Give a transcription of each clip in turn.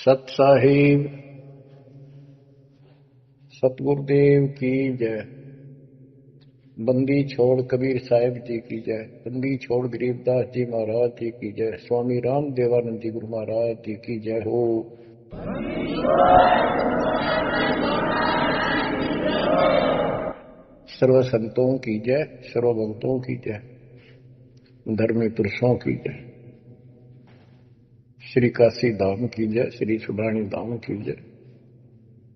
सत साहिब सतगुरुदेव की जय। बंदी छोड़ कबीर साहिब जी की जय। बंदी छोड़ गरीबदास जी महाराज जी की जय। स्वामी राम देवानंद जी गुरु महाराज जी की जय हो। सर्व संतों की जय, सर्व भक्तों की जय, धर्मी पुरुषों की जय। श्री काशी धाम की जय, श्री सुब्राणी धाम की जय,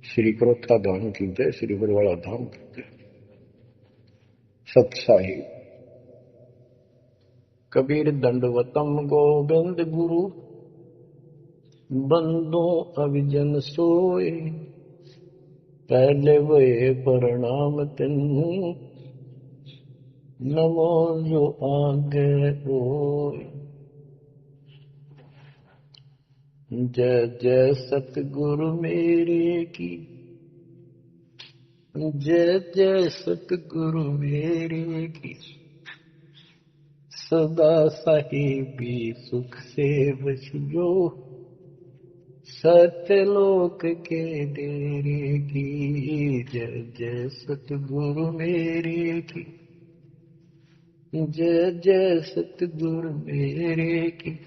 श्री क्रोथा धाम की जय, श्री बरवाड़ा धाम की जय। सत साहिब कबीर दंडवतम गोविंद गुरु, बंदो अविजन सोए, पहले वे प्रणाम तिन, नमो जो आगे होए। जय जय सतगुरु मेरे की, जय जय सतगुरु मेरे की, सदा साहिबी सुख से बसियो, सत्यलोक के डेरे की। जय जय सतगुरु मेरे की, जय जय सतगुरु मेरे की,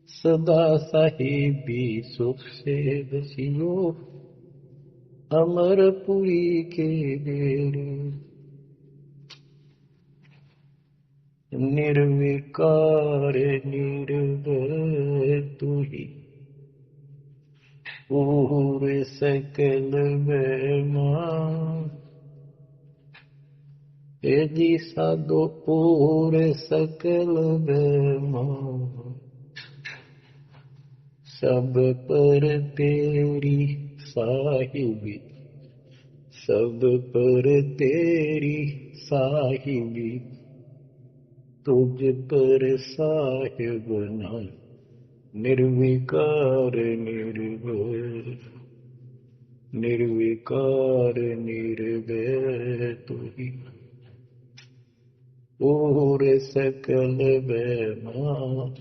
सदा साहिबी सुख से बसियो, अमरपुरी के डेरे। निर्विकार निर्भय तू ही, पूरे सकल बेमान, यदि साधो पूरे सकल बेमान, सब पर तेरी साहिबी, सब पर तेरी साहिबी, तुझ पर साहिब नाम, निर्विकार निर्भय, निर्विकार निर्भय तू ही, पूरे सकल बेमान,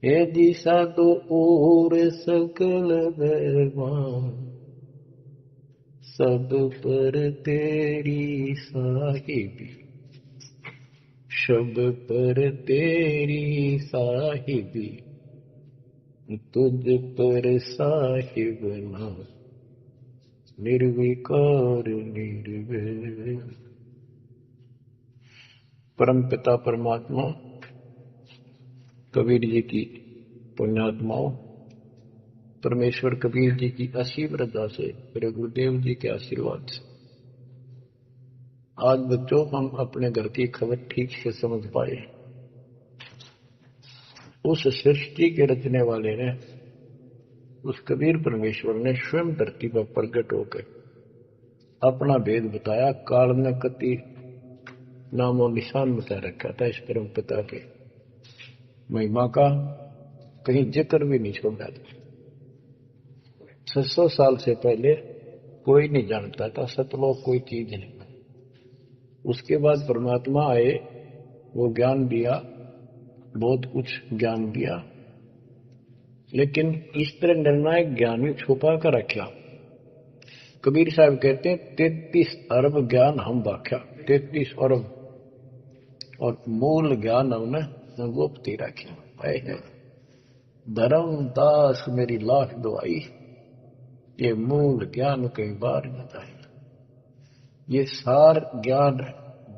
यदि साधो पूरे सकल बेमान, सब पर तेरी साहिबी, सब पर तेरी साहिबी, तुझ पर साहिब नाम, निर्विकार निर्भय। परम पिता परमात्मा कबीर जी की पुण्यात्माओं, परमेश्वर कबीर जी की असीम रजा से, मेरे गुरुदेव जी के आशीर्वाद से आज बच्चों हम अपने घर की खबर ठीक से समझ पाए। उस सृष्टि के रचने वाले ने, उस कबीर परमेश्वर ने स्वयं धरती पर प्रकट होकर अपना भेद बताया। काल ने कति नामो निशान बता रखा था इस परम पिता के महिमा का, कहीं जिक्र भी नहीं छोड़ा था। 600 साल से पहले कोई नहीं जानता था सतलोक कोई चीज नहीं। उसके बाद परमात्मा आए, वो ज्ञान दिया, बहुत कुछ ज्ञान दिया, लेकिन इस तरह निर्णायक ज्ञान में छुपा कर रखा। कबीर साहब कहते हैं 33 अरब ज्ञान हम बाख्या, 33 अरब, और मूल ज्ञान हमने गुप्त ही रखा। धर्मदास मेरी लाख दुआई, ये मूल ज्ञान कई बार बताई। ये सार ज्ञान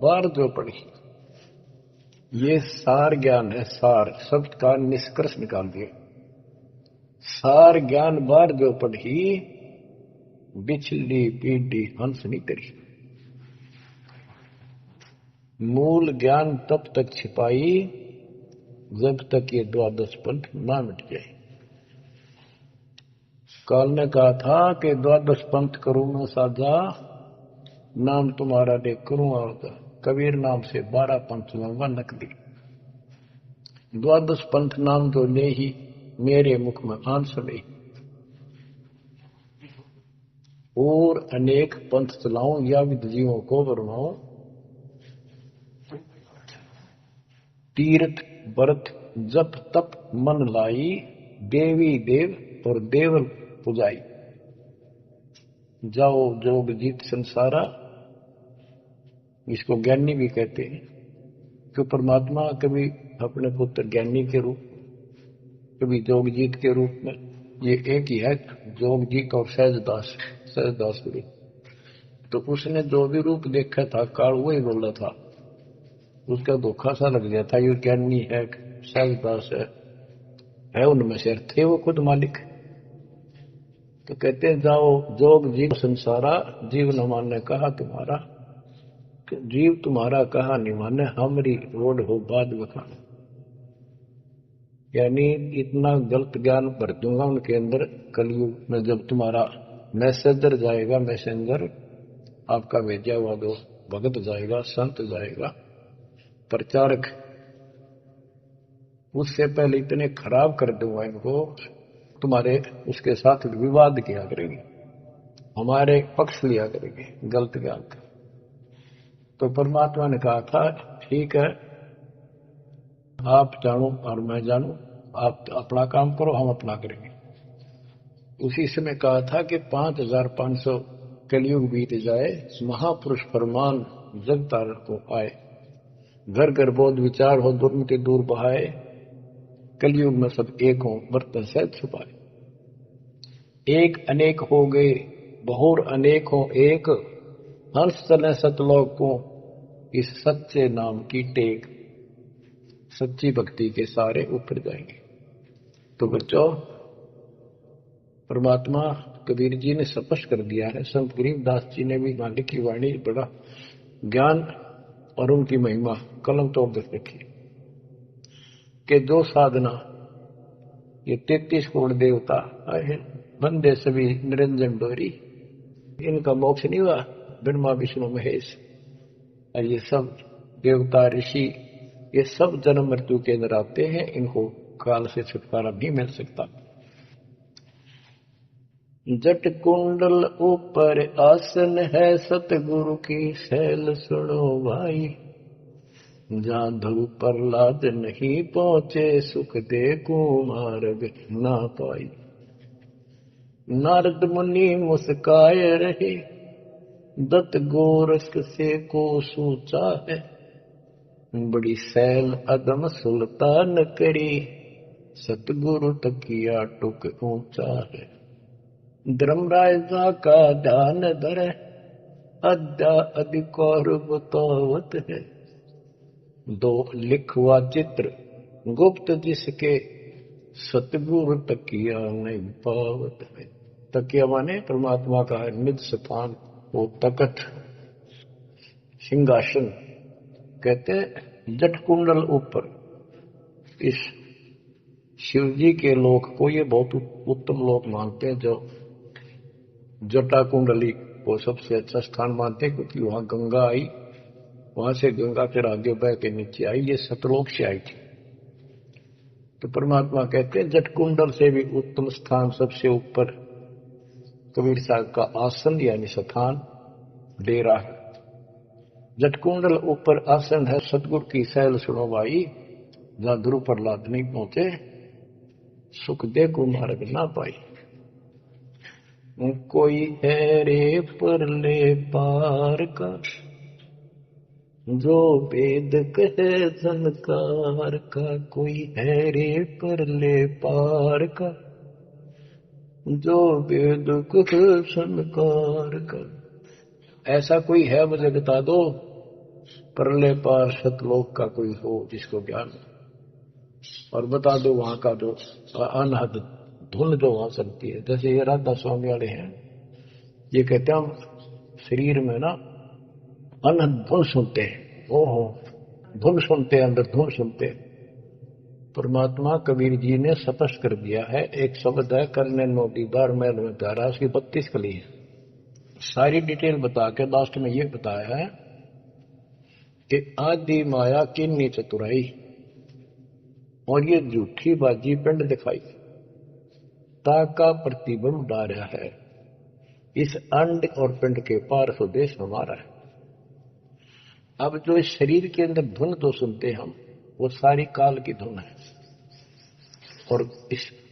बार जो पढ़ी, ये सार ज्ञान है। सार शब्द का निष्कर्ष निकाल दिए। सार ज्ञान बार जो पढ़ी, बिछली पीढ़ी हंस नहीं करी। मूल ज्ञान तब तक छिपाई जब तक ये द्वादश पंथ ना मिट जाए। काल ने कहा था कि द्वादश पंथ करूं मैं साजा, नाम तुम्हारा ले करूं आवता। कबीर नाम से 12 पंथ लूंगा नकली। द्वादश पंथ नाम तो ले ही मेरे मुख में आन सड़े, और अनेक पंथ चलाऊं या विद जीवों को बरमाऊं। तीर्थ व्रत जप तप मन लाई, देवी देव और देव पुजाई। जाओ जोग जीत संसारा, इसको ज्ञानी भी कहते हैं। कि परमात्मा कभी अपने पुत्र ज्ञानी के रूप, कभी जोगजीत के रूप में, ये एक ही है जोगजीत और सहजदास। सहजदास गुरु तो उसने जो भी रूप देखा था काल वही बोला था, उसका धोखा सा लग गया था। ये ज्ञानी है, सहजदास है उनमें से थे वो खुद मालिक। तो कहते हैं जाओ जोग जीव संसारा, जीव न माने कहा तुम्हारा। जीव तुम्हारा कहा नहीं माने, हमारी रोड हो बाद बखाना। यानी इतना गलत ज्ञान भर दूंगा उनके अंदर कलयुग में, जब तुम्हारा मैसेंजर जाएगा, मैसेंजर आपका भेजा हुआ दो भगत जाएगा, संत जाएगा, प्रचारक, उससे पहले इतने खराब कर दूंगा इनको, तुम्हारे उसके साथ विवाद किया करेंगे, हमारे पक्ष लिया करेंगे गलत ज्ञान का। तो परमात्मा ने कहा था ठीक है, आप जानो और मैं जानू, आप अपना काम करो, हम अपना करेंगे। उसी समय कहा था कि 5500 कलयुग बीत जाए, महापुरुष फरमान जग तारण को आए, घर घर बोध विचार हो दुर्मति दूर बहाए, कलयुग में सब एक हो बर्तन से छुपाए। एक अनेक हो गए बहुर अनेक हो एक, हंस चले सतलोक को इस सच्चे नाम की टेक। सच्ची भक्ति के सारे ऊपर जाएंगे। तो बच्चों, परमात्मा कबीर जी ने स्पष्ट कर दिया है, संत गरीबदास जी ने भी मालिक की वाणी बड़ा ज्ञान और उनकी महिमा कलम तोड़ दे रखी कि जो साधना ये 33 करोड़ देवता आए बंदे सभी निरंजन डोरी, इनका मोक्ष नहीं हुआ। ब्रह्मा विष्णु महेश और ये सब देवता ऋषि, ये सब जन्म मृत्यु के अंदर आते हैं, इनको काल से छुटकारा नहीं मिल सकता। जट कुंडल ऊपर आसन है, सतगुरु की शैल सुनो भाई। जहाँ ध्रुव प्रहलाद नहीं पहुंचे, सुख दे कुमार्ग ना पाई। नारद मुनि मुस्काए रहे, दत्त गोरख से को सोचा है। बड़ी सैल अदम सुल्तान करी, सतगुरु तकिया टुक ऊंचा है। धर्मराजा का ध्यान धरे, अद्या अधिकार बतावत है। दो लिखवा चित्र गुप्त जिसके, सतगुरु तकिया नहीं पावत है। तकिया माने परमात्मा का निज स्थान, वो तकत सिंहासन। कहते हैं जट कुंडल ऊपर, इस शिव जी के लोक को ये बहुत उत्तम लोक मानते हैं, जो जटा कुंडली को सबसे अच्छा स्थान मानते हैं, क्योंकि वहां गंगा आई, वहां से गंगा फिर आगे बह के नीचे आई, ये सतलोक से आई थी। तो परमात्मा कहते हैं जट कुंडल से भी उत्तम स्थान, सबसे ऊपर कबीर साहब का आसन यानी स्थान डेरा है। जटकुंडल ऊपर आसन है, सतगुरु की सैल सुनो भाई। जहां ध्रुव प्रहलाद नहीं पहुंचे, सुख दे को मार्ग ना पाई। कोई है रे परले पार का, जो वेद कहे झनकार का। कोई है रे परले पार का, जो वेद कहे झनकार का। ऐसा कोई है मुझे बता दो, परले पार सतलोक का कोई हो जिसको ज्ञान हो, और बता दो वहां का जो अनहद धुन जो वहां चलती है। जैसे ये राधा स्वामी वाले हैं, ये कहते हैं हम शरीर में ना अनहद धुन सुनते हैं। ओहो, धुन सुनते हैं, अंदर धुन सुनते हैं। परमात्मा कबीर जी ने स्पष्ट कर दिया है, एक शब्द है, करने नो दीदार महल में प्यारा, उसकी 32 कली है। सारी डिटेल बता के लास्ट में ये बताया है कि आदि माया किन्नी चतुराई, और ये झूठी बाजी पिंड दिखाई, ताका प्रतिबंध डारा है। इस अंड और पिंड के पार स्वदेश हमारा है। अब जो इस शरीर के अंदर धुन तो सुनते हम, वो सारी काल की धुन है, और इस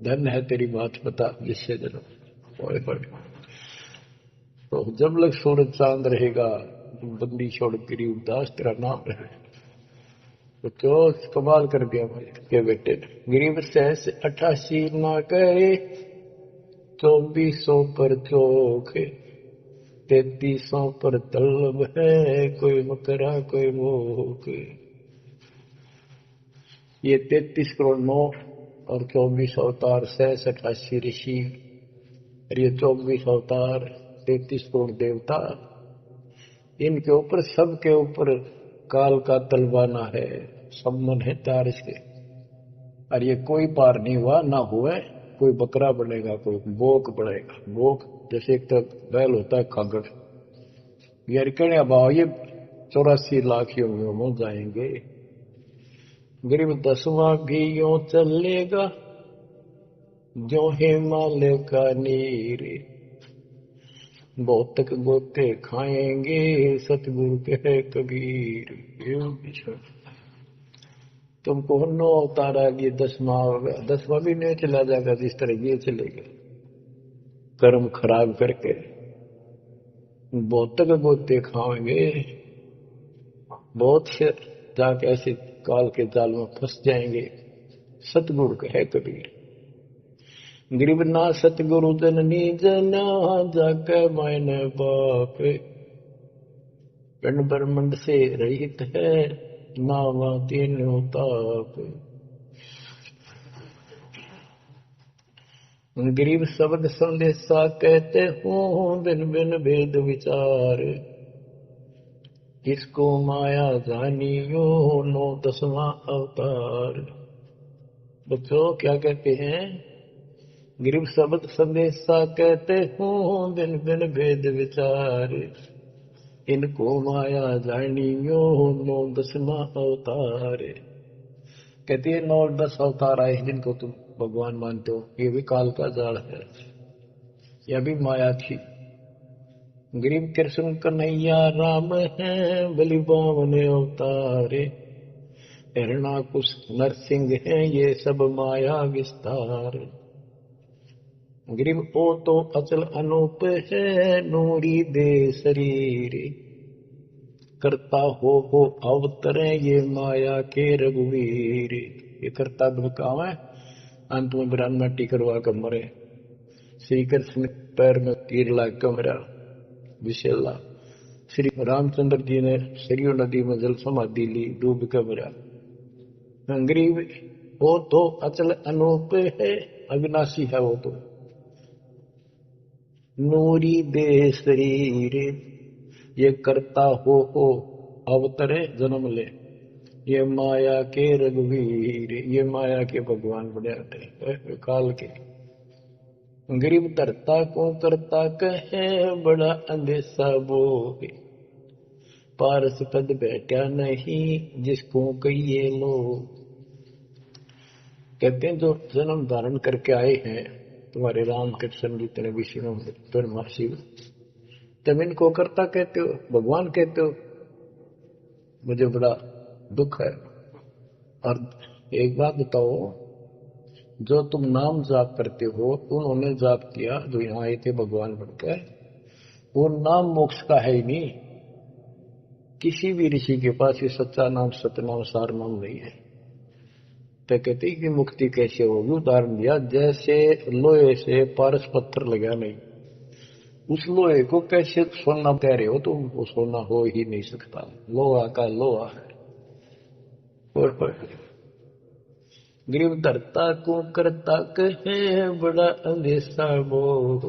धन है तेरी बात बता जिससे जन्म ओए होए। तो जब लग सूरज चांद रहेगा, बंदी छोड़ गिरी उदास तेरा नाम रहेगा। तो क्यों कमाल कर दिया भाई के बेटे ने। गरीब सहस 88 ना करे, 2400 पर चोखे, 3300 पर तलब है, कोई मकरा कोई मोख। ये 33 करोड़ 9 और 24 अवतार, सहस 88 ऋषि, और ये 24 अवतार, 33 करोड़ देवता, इनके ऊपर सबके ऊपर काल का तलवाना है, सब मन है तार इसके। और ये कोई पार नहीं हुआ ना हुआ। कोई बकरा बनेगा, कोई बोक बनेगा। बोक जैसे एक तो बैल होता है खागड़, यार कहने भाव ये 84 लाख योनियों में जाएंगे। गरीब 10वां भी यूं चलेगा, जो हिमालय का नीर, बहुत तक गोते खाएंगे, सतगुरु के कबीर। तुमको नो अवतारा ये 10वां होगा, 10वां भी नहीं चला जाएगा जिस तरह ये चलेगा, कर्म खराब करके बहुत तक गोते खाएंगे। बहुत से जाके ऐसे काल के जाल में फंस जाएंगे। सतगुरु कहे कबीर, गरीब ना सतगुरु जननी जना, जाके मायने बाप, पिंड ब्रह्मंड से रहित है, नावा तीनों ताप। गरीब शब्द संदेशा कहते हूँ, बिन बिन भेद विचार, इसको माया जानियो, 9 10वां अवतार। बच्चों क्या कहते हैं? गरीब शब्द संदेशा कहते हूँ, बिन बिन भेद विचार, इनको माया जानियो, 9 10वां अवतार। कहती है 9 10 अवतार आए जिनको तुम भगवान मानते हो, ये भी काल का जाल है, यह भी माया थी। गरीब कृष्ण कन्हैया राम है, बलि बावन अवतारे, हिरणाकुश नरसिंह है, ये सब माया विस्तार। गरीब ओ तो अचल अनूप है, नूरी दे शरीर, करता हो अवतरे, ये माया के रघुवीर। ये करता काम है, अंत में ब्रह्मटी करवा कर मरे। श्री कृष्ण पैर में तीर लाग कर मरा विशेला। श्री रामचंद्र जी ने सरयू नदी में जल समाधि ली, डूब कर मरा। गरीब वो तो अचल अनूप है, अविनाशी है वो तो, नूरी दे शरीर, ये करता हो अवतरे जन्म ले, ये माया के रघुवीर। ये माया के भगवान बने थे काल के। गरीब धरता को करता कहे, बड़ा अंदेशा बोहे, पारस पद बैठा नहीं, जिसको कहिए लोग। कहते हैं जो जन्म धारण करके आए हैं तुम्हारे राम कृष्ण जितने विष्णु ब्रह्मा शिव, तुम इनको करता कहते हो, भगवान कहते हो, मुझे बड़ा दुख है। और एक बात बताओ, जो तुम नाम जाप करते हो, उन्होंने जाप किया जो यहाँ आए थे भगवान बनकर, वो नाम मोक्ष का है ही नहीं। किसी भी ऋषि के पास ये सच्चा नाम सतनाम सार नाम नहीं है। तो कहते हैं कि मुक्ति कैसे होगी, उदाहरण दिया जैसे लोहे से पारस पत्थर लगा नहीं, उस लोहे को कैसे सोना कह रहे हो, तो वो सोना हो ही नहीं सकता, लोहा का लोहा है। और गरीब धरता को करता कहे, बड़ा अंदेशा मोह,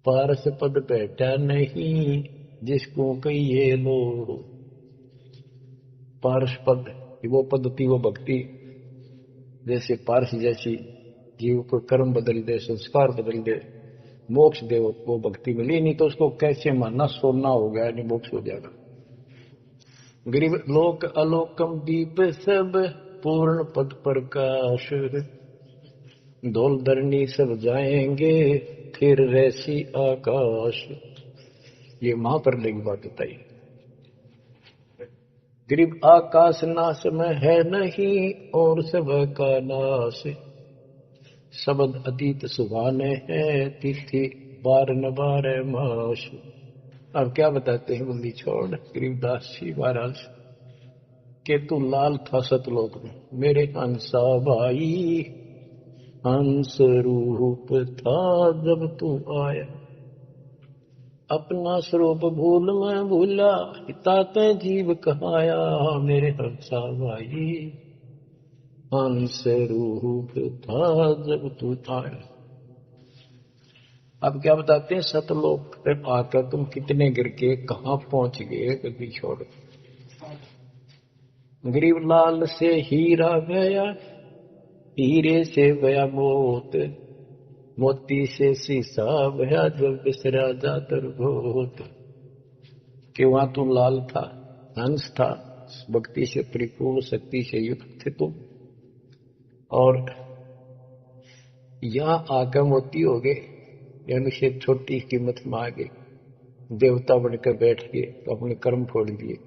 पारस पद बैठा नहीं, जिसको कहिए लो। पारस पद वो पद्धति, वो भक्ति, जैसे पारस जैसी जीव को कर्म बदल दे, संस्कार बदल दे, मोक्ष दे, वो भक्ति मिली। नहीं तो उसको कैसे मानना, सोना हो गया नहीं मोक्ष हो जाएगा। गरीब लोक अलोकम दीप सब, पूर्ण पद प्रकाश, धौल धरनी सब जाएंगे, फिर रहसी आकाश। ये महाप्रलय की बात बताई। गरीब आकाश नाश में है नहीं और सब का नाश, शब्द अतीत सुभाने हैं तिथि बार न बार माश। अब क्या बताते हैं बंदी छोड़ गरीबदास जी महाराज के तू लाल था सतलोक में मेरे हंसा भाई, हंस रूप था जब तू आया, अपना स्वरूप भूल मैं भूला, हिताते जीव कहाया, मेरे हंसा भाई हंस रूप था जब तू आया। अब क्या बताते हैं सतलोक पे आकर तुम कितने गिर के कहाँ पहुंच गए कभी छोड़। गरीब लाल से हीरा गया, हीरे से गया मोत, मोती से शीशा गया जब बिसरा जातर भूत। कि वहां तू लाल था, हंस था, भक्ति से परिपूर्ण शक्ति से युक्त थे तुम, और यहाँ आकर मोती हो गए, यानी से छोटी कीमत में आ गए, देवता बनकर बैठ गए तो अपने कर्म फोड़ दिए।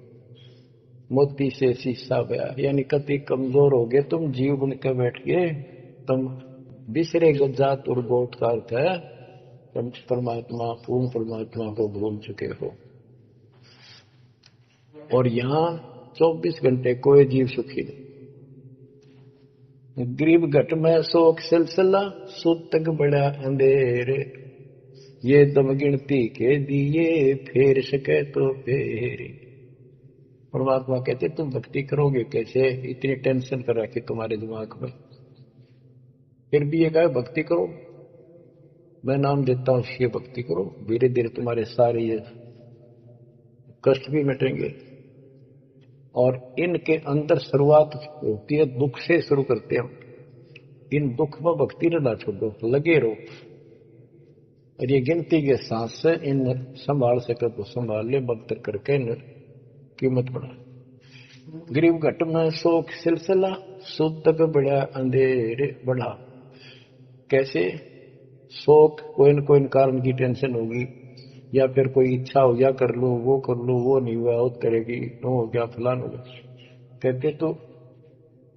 मोती से शीशा गया यानी कति कमजोर हो गए तुम, जीव बनकर बैठ गए तुम, बिसरे जात और गोत का अर्थ है परमात्मा, पूर्ण परमात्मा को भूल चुके हो। और यहाँ 24 घंटे कोई जीव सुखी नहीं। गरीब घट में शोक सिलसिला, सुत तक बड़ा अंधेरे, ये दम गिनती के दिए फेर सके तो फेरे। परमात्मा कहते तुम भक्ति करोगे कैसे, इतनी टेंशन कर रखी तुम्हारे दिमाग में, फिर भी ये कहे भक्ति करो, मैं नाम देता हूँ ये भक्ति करो, धीरे धीरे तुम्हारे सारे ये कष्ट भी मिटेंगे। और इनके अंदर शुरुआत होती है दुख से, शुरू करते हैं। इन दुख में भक्ति न छोड़ो, लगे रहो, और ये गिनती के सांस से इन संभाल सके तो संभाल ले, भक्त करके इन कीमत बढ़ा। गरीब घट में शोक सिलसिला, सुत तक बड़ा अंधेरे बढ़ा। कैसे शोक, कोई न कोई कारण की टेंशन होगी, या फिर कोई इच्छा हो गया कर लो, वो नहीं हुआ वो करेगी, तो हो गया फलान हो गया। कहते तो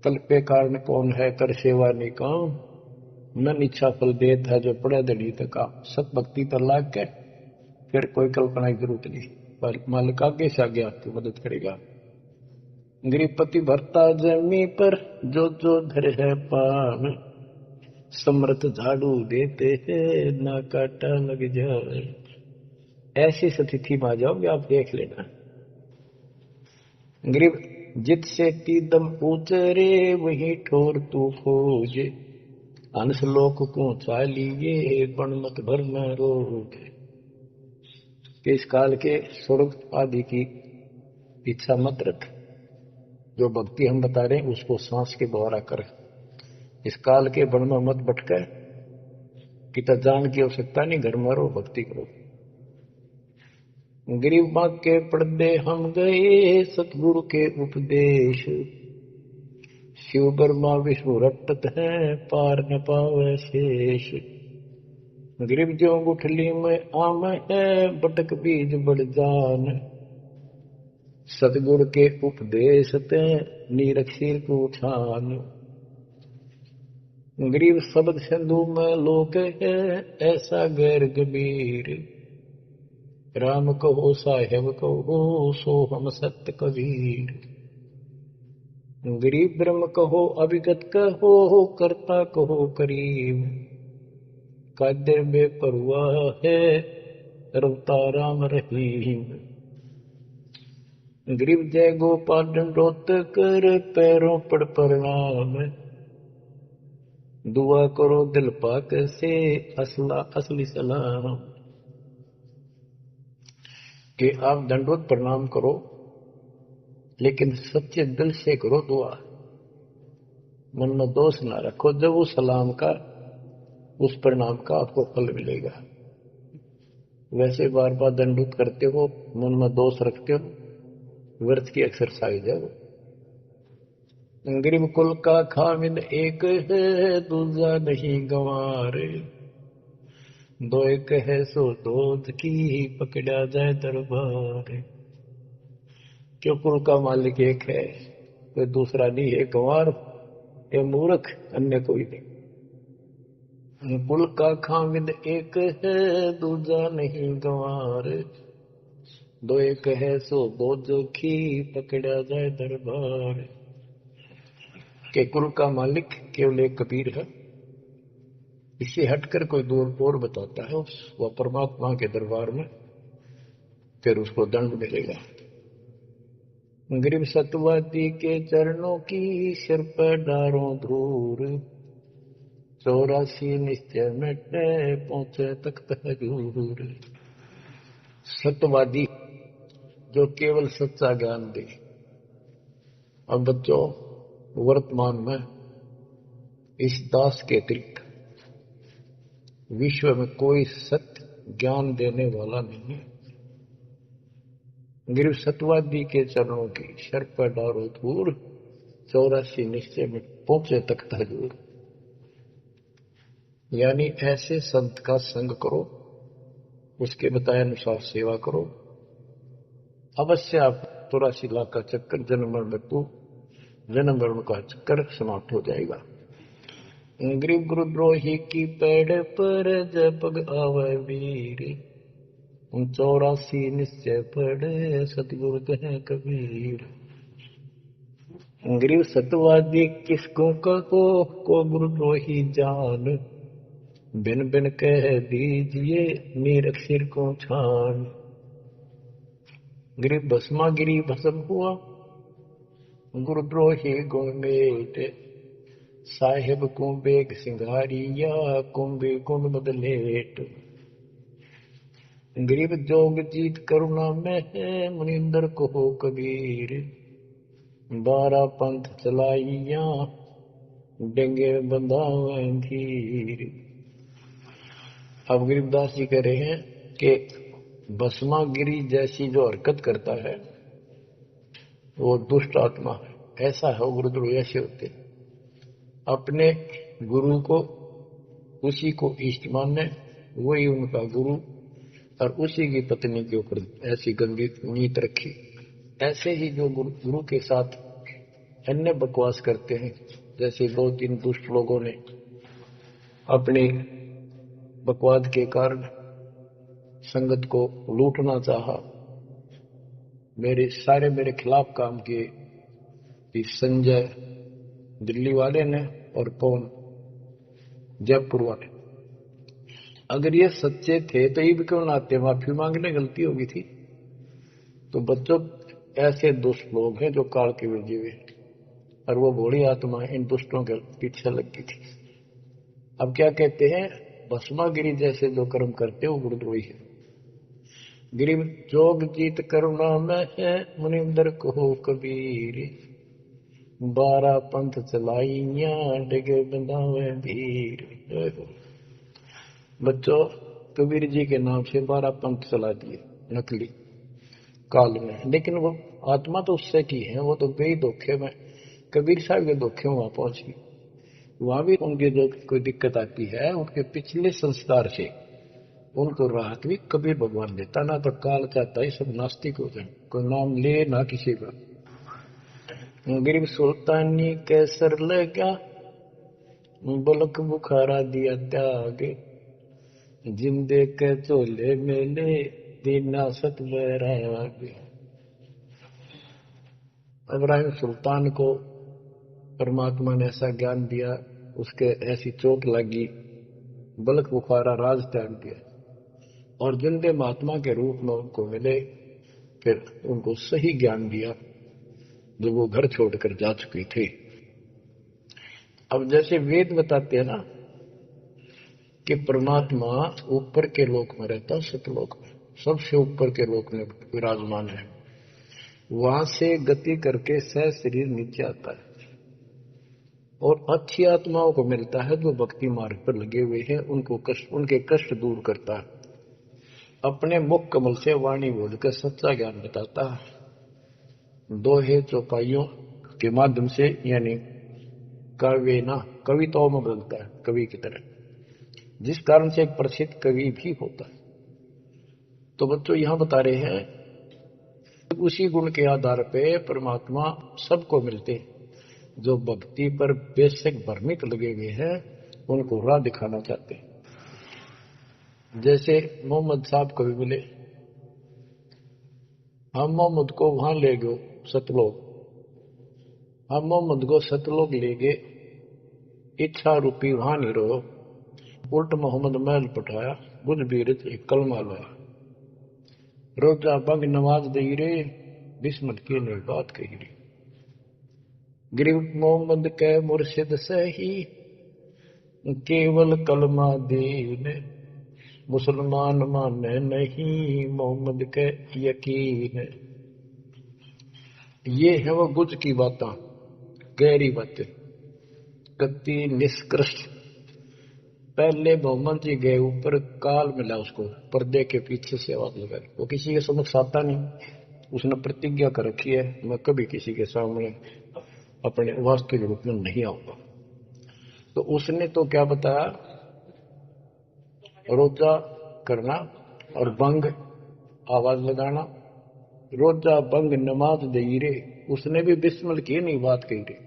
कल पे कारण कौन है, कर सेवा नहीं काम, मन इच्छा फल देत है जो पड़े दड़ी तक काम। सत भक्ति पर लाग के फिर कोई कल्पना की जरूरत नहीं, पर मालिक आगे से आगे आपकी मदद करेगा। गृहपति भरता जमी पर जो जो धर है पान, समर्थ झाड़ू देते हैं ना काटा लग जाए। ऐसी स्थिति में आ जाओगे आप, देख लेना। गरीब जित से तीदम उचरे वही ठोर तू खोजे, अंश लोक को चालिए बन मत भर न रोग। कि इस काल के स्वर्ग आदि की इच्छा मत रख, जो भक्ति हम बता रहे हैं उसको सांस के द्वारा कर। इस काल के बन में मत भटकर, कितना जान की आवश्यकता नहीं, घर में रहो भक्ति करो। गरीब माँ के पर्दे हम गए सतगुरु के उपदेश, शिव ब्रह्मा विष्णु रटत है पार न पावे शेष। गरीब जो गुठली में आम है बटक बीज बढ़ जान, सतगुरु के उपदेश ते नीरक्षीर को छान। गरीब शब्द सिंधु में लोक है ऐसा गैर गंभीर, राम कहो साहेब कहो सो हम सत्य कबीर। गरीब ब्रह्म कहो अभिगत कहो कर्ता कहो करीब, कादर में परुआ है रवता राम रहीम। गरीब जय गोपाल दंडोत कर पैरों पड़ प्रणाम, दुआ करो दिल पाक से असली सलाम। कि आप दंडोत प्रणाम करो लेकिन सच्चे दिल से करो दुआ, मन में दोष ना रखो, जब उस सलाम का उस प्रणाम का आपको फल मिलेगा। वैसे बार बार दंडोत करते हो, मन में दोष रखते हो, व्यर्थ की एक्सरसाइज है वो। गरीब कुल का खामिद एक है दूसरा नहीं गंवारे, दो एक है सो दो की पकड़ा जाए दरबार। क्यों कुल का मालिक एक है, कोई दूसरा नहीं है। गंवार ये मूर्ख, अन्य कोई नहीं। कुल का खामिद एक है, दूजा नहीं गंवार। दो एक है सो दो जोखी, पकड़ा जाए दरबार। के कुल का मालिक केवल एक कबीर है। इससे हटकर कोई दूर और बताता है वह परमात्मा के दरबार में, फिर उसको दंड मिलेगा। गरीब सतवादी के चरणों की सिर पर डारों धूर, 84 निश्चय मिटे पहुंचे तख्त हजूर। सत्यवादी जो केवल सच्चा ज्ञान दे। अब बच्चों, वर्तमान में इस दास के अतिरिक्त विश्व में कोई सत्य ज्ञान देने वाला नहीं है। गिर सतवादी के चरणों की शर पर डारो धूर, 84 निश्चय में पहुंचे तख्त हजूर। यानी ऐसे संत का संग करो, उसके बताए अनुसार सेवा करो, अवश्य आप 84 लाख का चक्कर जन्म मरण का चक्कर समाप्त हो जाएगा। गरीब गुरुद्रोही की पेड़ पर जय पग आवे वीर, 84 निश्चय पढ़े सतगुरु कहे कबीर। गरीब सतवादी किसको को गुरुद्रोही जान, बिन बिन कह दीजिए नीरख सिर को छान। गरीब भस्मा गिरी भस्म हुआ, गुरुद्रोही गुण मेट, साहेब को बेग सिंगारिया, कुंभी कुंड बदलेट। गरीब जोग जीत करुणा में है, मुनिंदर को हो कबीर, 12 पंथ चलाइया, डेंगे बंधावे धीर। अब गरीबदास जी कह रहे हैं कि भस्मागिरी जैसी जो हरकत करता है वो दुष्ट आत्मा है। ऐसा है वो गुरुद्रोही ऐसे होते हैं, अपने गुरु को उसी को इष्ट माने, वही उनका गुरु, और उसी की पत्नी के ऊपर ऐसी गंदी नीत रखी। ऐसे ही जो गुरु के साथ अन्य बकवास करते हैं, जैसे 2-3 दुष्ट लोगों ने अपनी बकवाद के कारण संगत को लूटना चाहा, मेरे खिलाफ काम किए। संजय दिल्ली वाले ने और पवन जयपुर वाले। अगर ये सच्चे थे तो ये भी क्यों ना आते, माफी मांगने, गलती होगी थी। तो बच्चों, ऐसे दुष्ट लोग हैं जो काल के भेजे हुए, और वो भोली आत्मा इन दुष्टों के पीछे लग गई थी। अब क्या कहते हैं, भस्मागिरी जैसे जो कर्म करते वो गुरुद्रोही है। गिरी जोग जीत करुणा में है, मुनिंदर को कबीर, 12 पंथ चलाइया, डिगे बंधावे धीर। बच्चों, कबीर जी के नाम से 12 पंथ चला दिए नकली काल में, लेकिन वो आत्मा तो उससे की है, वो तो गई धोखे में, कबीर साहब के धोखे में वहां पहुंची। वहां भी उनकी जो कोई दिक्कत आती है, उनके पिछले संस्कार से उनको राहत भी कबीर भगवान देता। ना तो काल चाहता है सब नास्तिक हो जाए, कोई नाम ले ना किसी का। गरीब सुल्तानी कैसर लगा, बलक बुखारा दिया त्याग, जिंदे के चोले मेले, दीना सत बैराग। इब्राहिम सुल्तान को परमात्मा ने ऐसा ज्ञान दिया, उसके ऐसी चोट लगी, बलक बुखारा राज त्याग दिया, और जिंदे महात्मा के रूप में उनको मिले, फिर उनको सही ज्ञान दिया जो वो घर छोड़कर जा चुके थे। अब जैसे वेद बताते हैं ना कि परमात्मा ऊपर के लोक में रहता है, सतलोक में, सबसे ऊपर के लोक में विराजमान है। वहां से गति करके सह शरीर नीचे आता है, और अच्छी आत्माओं को मिलता है जो भक्ति मार्ग पर लगे हुए हैं, उनके कष्ट दूर करता है, अपने मुख कमल से वाणी बोलकर सच्चा ज्ञान बताता है। दोहे चौपाइयों के माध्यम से, यानी काव्य ना कविताओं में बदलता है, कवि की तरह, जिस कारण से एक प्रसिद्ध कवि भी होता है। तो बच्चों, यहां बता रहे हैं उसी गुण के आधार पे परमात्मा सबको मिलते हैं। जो भक्ति पर बेशक भ्रमित लगे हुए हैं उनको राह दिखाना चाहते हैं। जैसे मोहम्मद साहब को भी मिले, हम मोहम्मद को वहां ले गए सतलोक, हम मोहम्मद को सतलोक ले गए, इच्छा रूपी वहां नहीं रहो, उल्ट मोहम्मद महल पठाया, बुझ बीरत एक कलमा लाया, रोजा बंग नमाज दे रे, बिस्मत की ने बात कही रे, गरीब मोहम्मद के मुर्शिद सही, केवल कलमा दीन, मुसलमान माने नहीं मोहम्मद के यकीन। ये है वो गुज की बातें, गहरी बातें, कति निष्कृष्ट। पहले मोहम्मद जी गए ऊपर, काल मिला उसको, पर्दे के पीछे से आवाज लगाई, वो किसी के समक्ष आता नहीं, उसने प्रतिज्ञा कर रखी है मैं कभी किसी के सामने अपने वास्तविक रूप में नहीं आऊंगा। तो उसने तो क्या बताया, रोजा करना और बंग आवाज लगाना, रोजा बंग नमाज दे रे, उसने भी बिस्मिल की नहीं बात कही रे।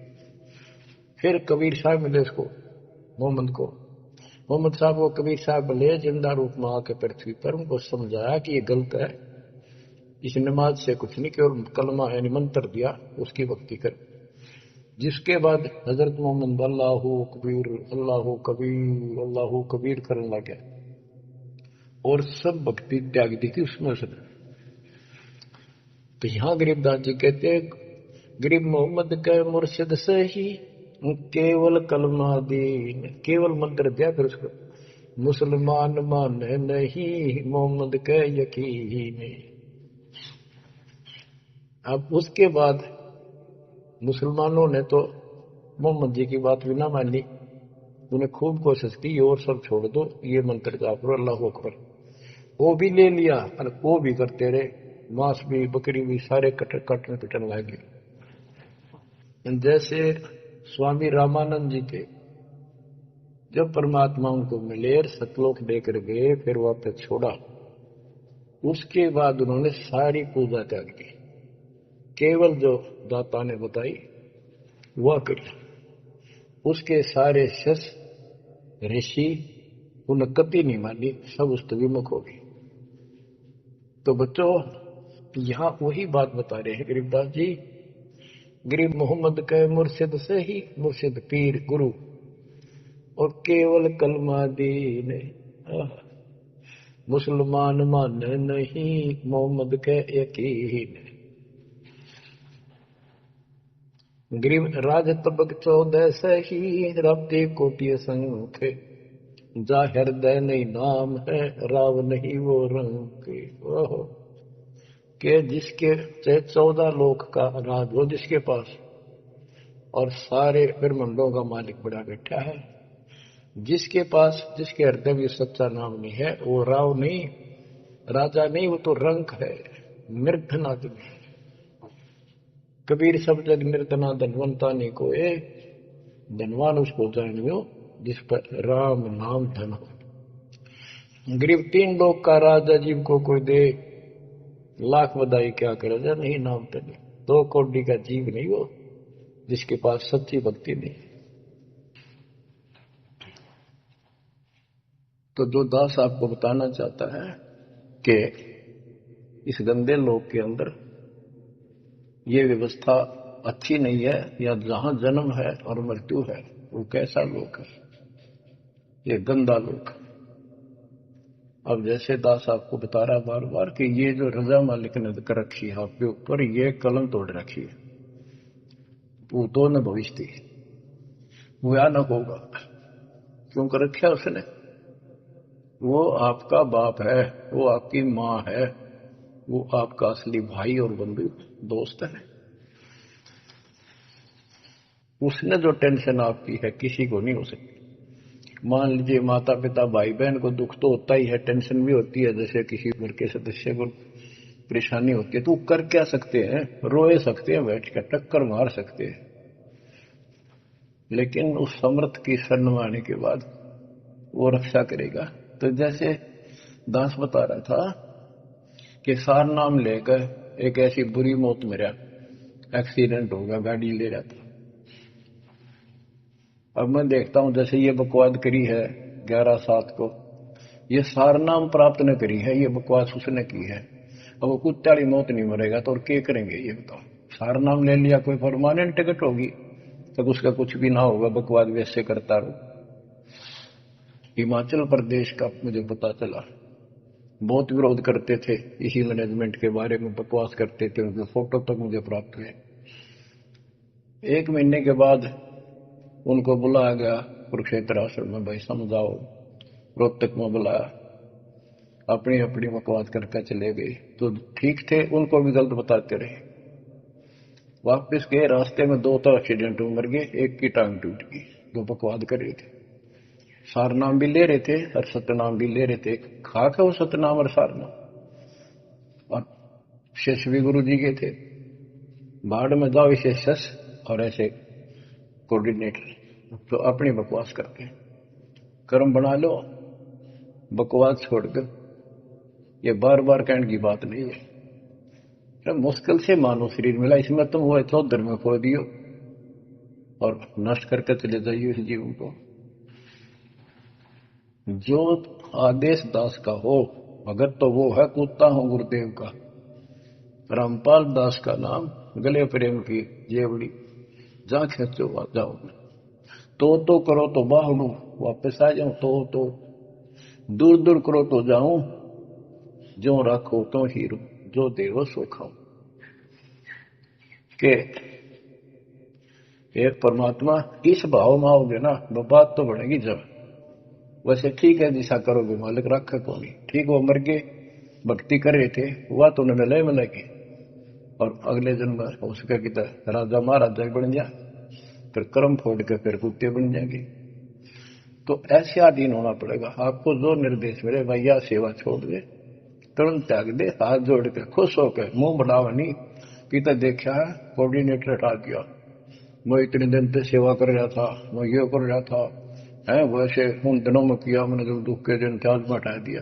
फिर कबीर साहब मिले उसको, मोहम्मद को, मोहम्मद साहब को कबीर साहब बोले जिंदा रूप में आके पृथ्वी पर, उनको समझाया कि ये गलत है, इस नमाज से कुछ नहीं, केवल कलमा यानी मंत्र दिया, उसकी भक्ति कर। जिसके बाद हजरत मोहम्मद अल्लाह कबीर अल्लाह कबीर करने लगा और सब भक्ति त्याग दी थी उसमें उसने। तो यहाँ गरीबदास जी कहते हैं, गरीब मोहम्मद के मुर्शिद से ही केवल कलमा दीन, केवल मंत्र दिया, फिर उसको मुसलमान माने नहीं मोहम्मद के यकीन। अब उसके बाद मुसलमानों ने तो मोहम्मद जी की बात भी ना मानी, उन्हें खूब कोशिश की और सब छोड़ दो, ये मंत्र जाप करो अल्लाह अकबर, वो भी ले लिया और वो भी करते रहे, मांस भी बकरी भी सारे कटन पिटन लगे। जैसे स्वामी रामानंद जी थे, जब परमात्मा उनको मिले सतलोक देकर गए, फिर वापस छोड़ा, उसके बाद उन्होंने सारी पूजा त्याग दी, केवल जो दाता ने बताई वह करी। उसके सारे शिष्य ऋषि उन्हें कति नहीं मानी, सब उस विमुख हो गए। तो बच्चों यहाँ वही बात बता रहे हैं गरीबदास जी, गरीब मोहम्मद के मुर्शिद से ही, मुर्शिद पीर गुरु, और केवल कलमा दीन, मुसलमान माने नहीं मोहम्मद के यकीन। गरीब राज तबक 14 से ही, रब्दे कोटि संख, जा हृदय नहीं नाम है, राव नहीं वो रंग के, जिसके चाहे 14 लोक का राज हो जिसके पास, और सारे ब्रह्मांडों का मालिक बड़ा बैठा है, जिसके पास, जिसके हृदय में सच्चा नाम नहीं है, वो राव नहीं, राजा नहीं, वो तो रंक है, निर्धन आदमी है। कबीर सब जग निर्धना धनवंता नहीं कोई, धनवान उसको जानियो जिस पर राम नाम धन हो। गरीब 3 लोग का राजा जीव को कोई दे, लाख बधाई क्या करे जा नहीं नाम धन, 2 कौड़ी का जीव नहीं वो जिसके पास सच्ची भक्ति नहीं। तो जो दास आपको बताना चाहता है कि इस गंदे लोक के अंदर ये व्यवस्था अच्छी नहीं है, या जहां जन्म है और मृत्यु है वो कैसा लोक है, ये गंदा लोक है। अब जैसे दास आपको बता रहा बार बार कि ये जो रजा मालिक ने कर रखी है आपके ऊपर, ये कलम तोड़ रखी है, वो तो न भविष्य थी, भयानक होगा। क्यों कर रखा उसने, वो आपका बाप है, वो आपकी माँ है, वो आपका असली भाई और बंधु दोस्त है। उसने जो टेंशन आपकी है किसी को नहीं हो सकती। मान लीजिए माता पिता भाई बहन को दुख तो होता ही है, टेंशन भी होती है, जैसे किसी घर के सदस्य को परेशानी होती है, तो कर क्या सकते हैं, रोए सकते हैं, बैठ कर टक्कर मार सकते हैं, लेकिन उस समर्थ की शरण में आने के बाद वो रक्षा करेगा। तो जैसे दास बता रहा था कि सार नाम लेकर एक ऐसी बुरी मौत मरा, एक्सीडेंट होगा, गाड़ी ले रहा था। अब मैं देखता हूं जैसे ये बकवाद करी है 11/7 को, ये सारनाम प्राप्त न करी है, ये बकवास उसने की है। अब वो कुत्ते वाली मौत नहीं मरेगा तो और क्या करेंगे ये बताओ। सारनाम ले लिया, कोई परमानेंट टिकट होगी, तब उसका कुछ भी ना होगा, बकवाद वैसे करता रहो। हिमाचल प्रदेश का मुझे पता चला, बहुत विरोध करते थे इसी मैनेजमेंट के बारे में, बकवास करते थे, उनके फोटो तक मुझे प्राप्त हुए। 1 महीने के बाद उनको बुलाया गया कुरुक्षेत्र आश्रम में, भाई समझाओ। रोहतक में बुलाया, अपनी अपनी बकवास करके चले गए। तो ठीक थे, उनको भी गलत बताते रहे। वापिस गए, रास्ते में 2 तो एक्सीडेंट में मर गए, एक की टांग टूट गई, जो बकवाद कर रहे थे। सारनाम भी ले रहे थे और सतनाम भी ले रहे थे, खाक है वो सतनाम और सारनाम। और शेष भी गुरु जी के थे, भाड़ में जाओ इसे शस और ऐसे कोऑर्डिनेटर, तो अपनी बकवास करके कर्म बना लो, बकवास छोड़ दो। ये बार बार कहने की बात नहीं है। तो मुश्किल से मानो शरीर मिला, इसमें तुम वो चौधर में खो दियो और नष्ट करके चले जाइए इस जीवन को। जो आदेश दास का हो, भगत तो वो है, कूदता हूं गुरुदेव का। रामपाल दास का नाम, गले प्रेम की जेवड़ी, जा खेचो आ जाओ। तो करो तो बाहुडू, वापस आ जाऊं तो दूर दूर करो तो जाऊं, जो राखो तो हीरो, जो देवो सो खाऊं। के एक परमात्मा इस भाव में आओगे ना, वो बात तो बढ़ेगी। जब वैसे ठीक है, दिशा करोगे मालिक रखे को नहीं, ठीक वो मर गए, भक्ति कर रहे थे, हुआ तो उन्हें मिले मिलेगी, और अगले जन्म हो सके कि राजा महाराजा बन जा, फिर कर्म फोड़ के फिर कुत्ते बन जाएंगे। तो ऐसे अधीन होना पड़ेगा आपको। जो निर्देश मिले भैया, सेवा छोड़ दे, तुरंत त्याग दे, हाथ जोड़ के खुश होकर, मुंह बढ़ावा नहीं कि तो देखा है कोऑर्डिनेटर हटा दिया, मैं इतने दिन से सेवा कर रहा था, मैं ये कर रहा था, है वैसे उन दिनों में किया मैंने, जब दुख के दिन त्याग में हटा दिया।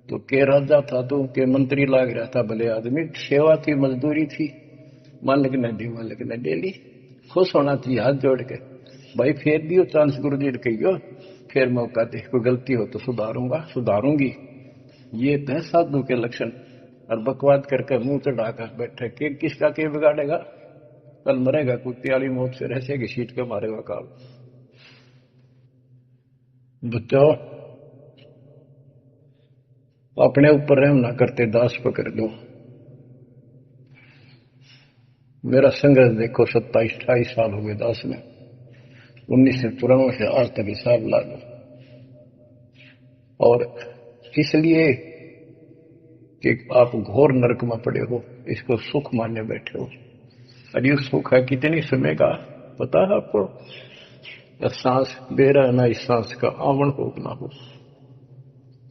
तो के राजा था, तो के मंत्री लाग रहा था, भले आदमी, सेवा थी, मजदूरी थी, मालिक ने दी, मालिक ने ले ली। खुश होना चाहिए हाथ जोड़ के, भाई फेर दियो चांस, गुरु जी ने कहियो, फिर मौका दे, कोई गलती हो तो सुधारूंगा, सुधारूंगी। ये तो है साधु के लक्षण। और बकवाद करके मुंह चढ़ाकर बैठे, के किसका के बिगाड़ेगा, कल मरेगा कुत्ते वाली मौत से, रहसे की सीट के मारेगा काल। बच्चों, अपने ऊपर रहम ना करते, दास पकड़ दो। मेरा संघर्ष देखो, 27-28 साल हो गए दास में, 1994 से आज तक हिसाब ला लो। और इसलिए कि आप घोर नरक में पड़े हो, इसको सुख मानने बैठे हो। और ये सुख है कितनी समय का पता है आपको? सांस दे रहा है ना, इस सांस का आवण हो ना हो।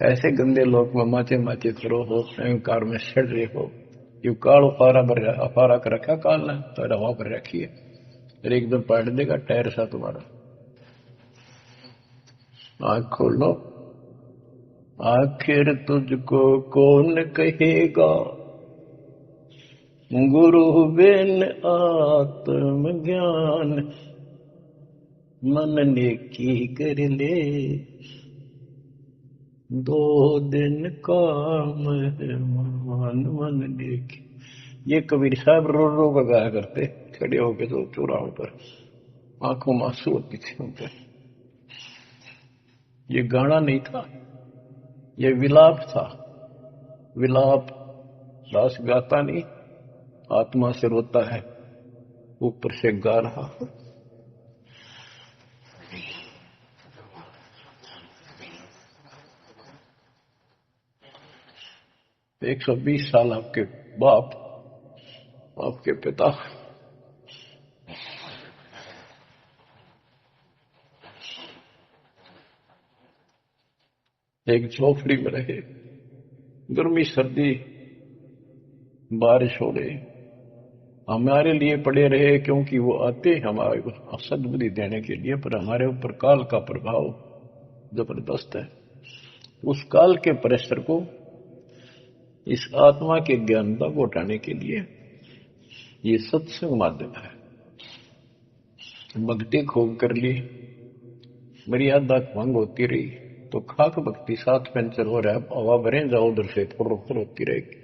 ऐसे गंदे लोग में माचे माचे करो हो, अहंकार में सड़ रहे हो। यू काल अपारा कर रखा काल ने, तो हवा कर रखी है, और एकदम पाट देगा टायर सा तुम्हारा। आंख खोलो, आखिर तुझको कौन कहेगा, गुरु बिन आत्म ज्ञान, मन नेकी कर ले, 2 दिन काम है मान, मन नेकी। ये कबीर साहब रो रो कर गाया करते, खड़े होके तो चौराहों पर, आंखों में आंसू होती थी उनके। ये गाना नहीं था, ये विलाप था। विलाप दास गाता नहीं, आत्मा से रोता है, ऊपर से गा रहा। 120 साल आपके बाप, आपके पिता, एक झोपड़ी में रहे, गर्मी सर्दी बारिश हो रही, हमारे लिए पड़े रहे, क्योंकि वो आते हमारे को सद्बुद्धि देने के लिए, पर हमारे ऊपर काल का प्रभाव जबरदस्त है। उस काल के प्रेशर को इस आत्मा के ज्ञानता को उठाने के लिए ये सत्संग माध्यम है। भक्ति खूब कर ली, मर्यादा भंग होती रही तो खाक भक्ति साथ पंचर हो रहा है, हवा भरे जाओ उधर से फुर होती रहेगी।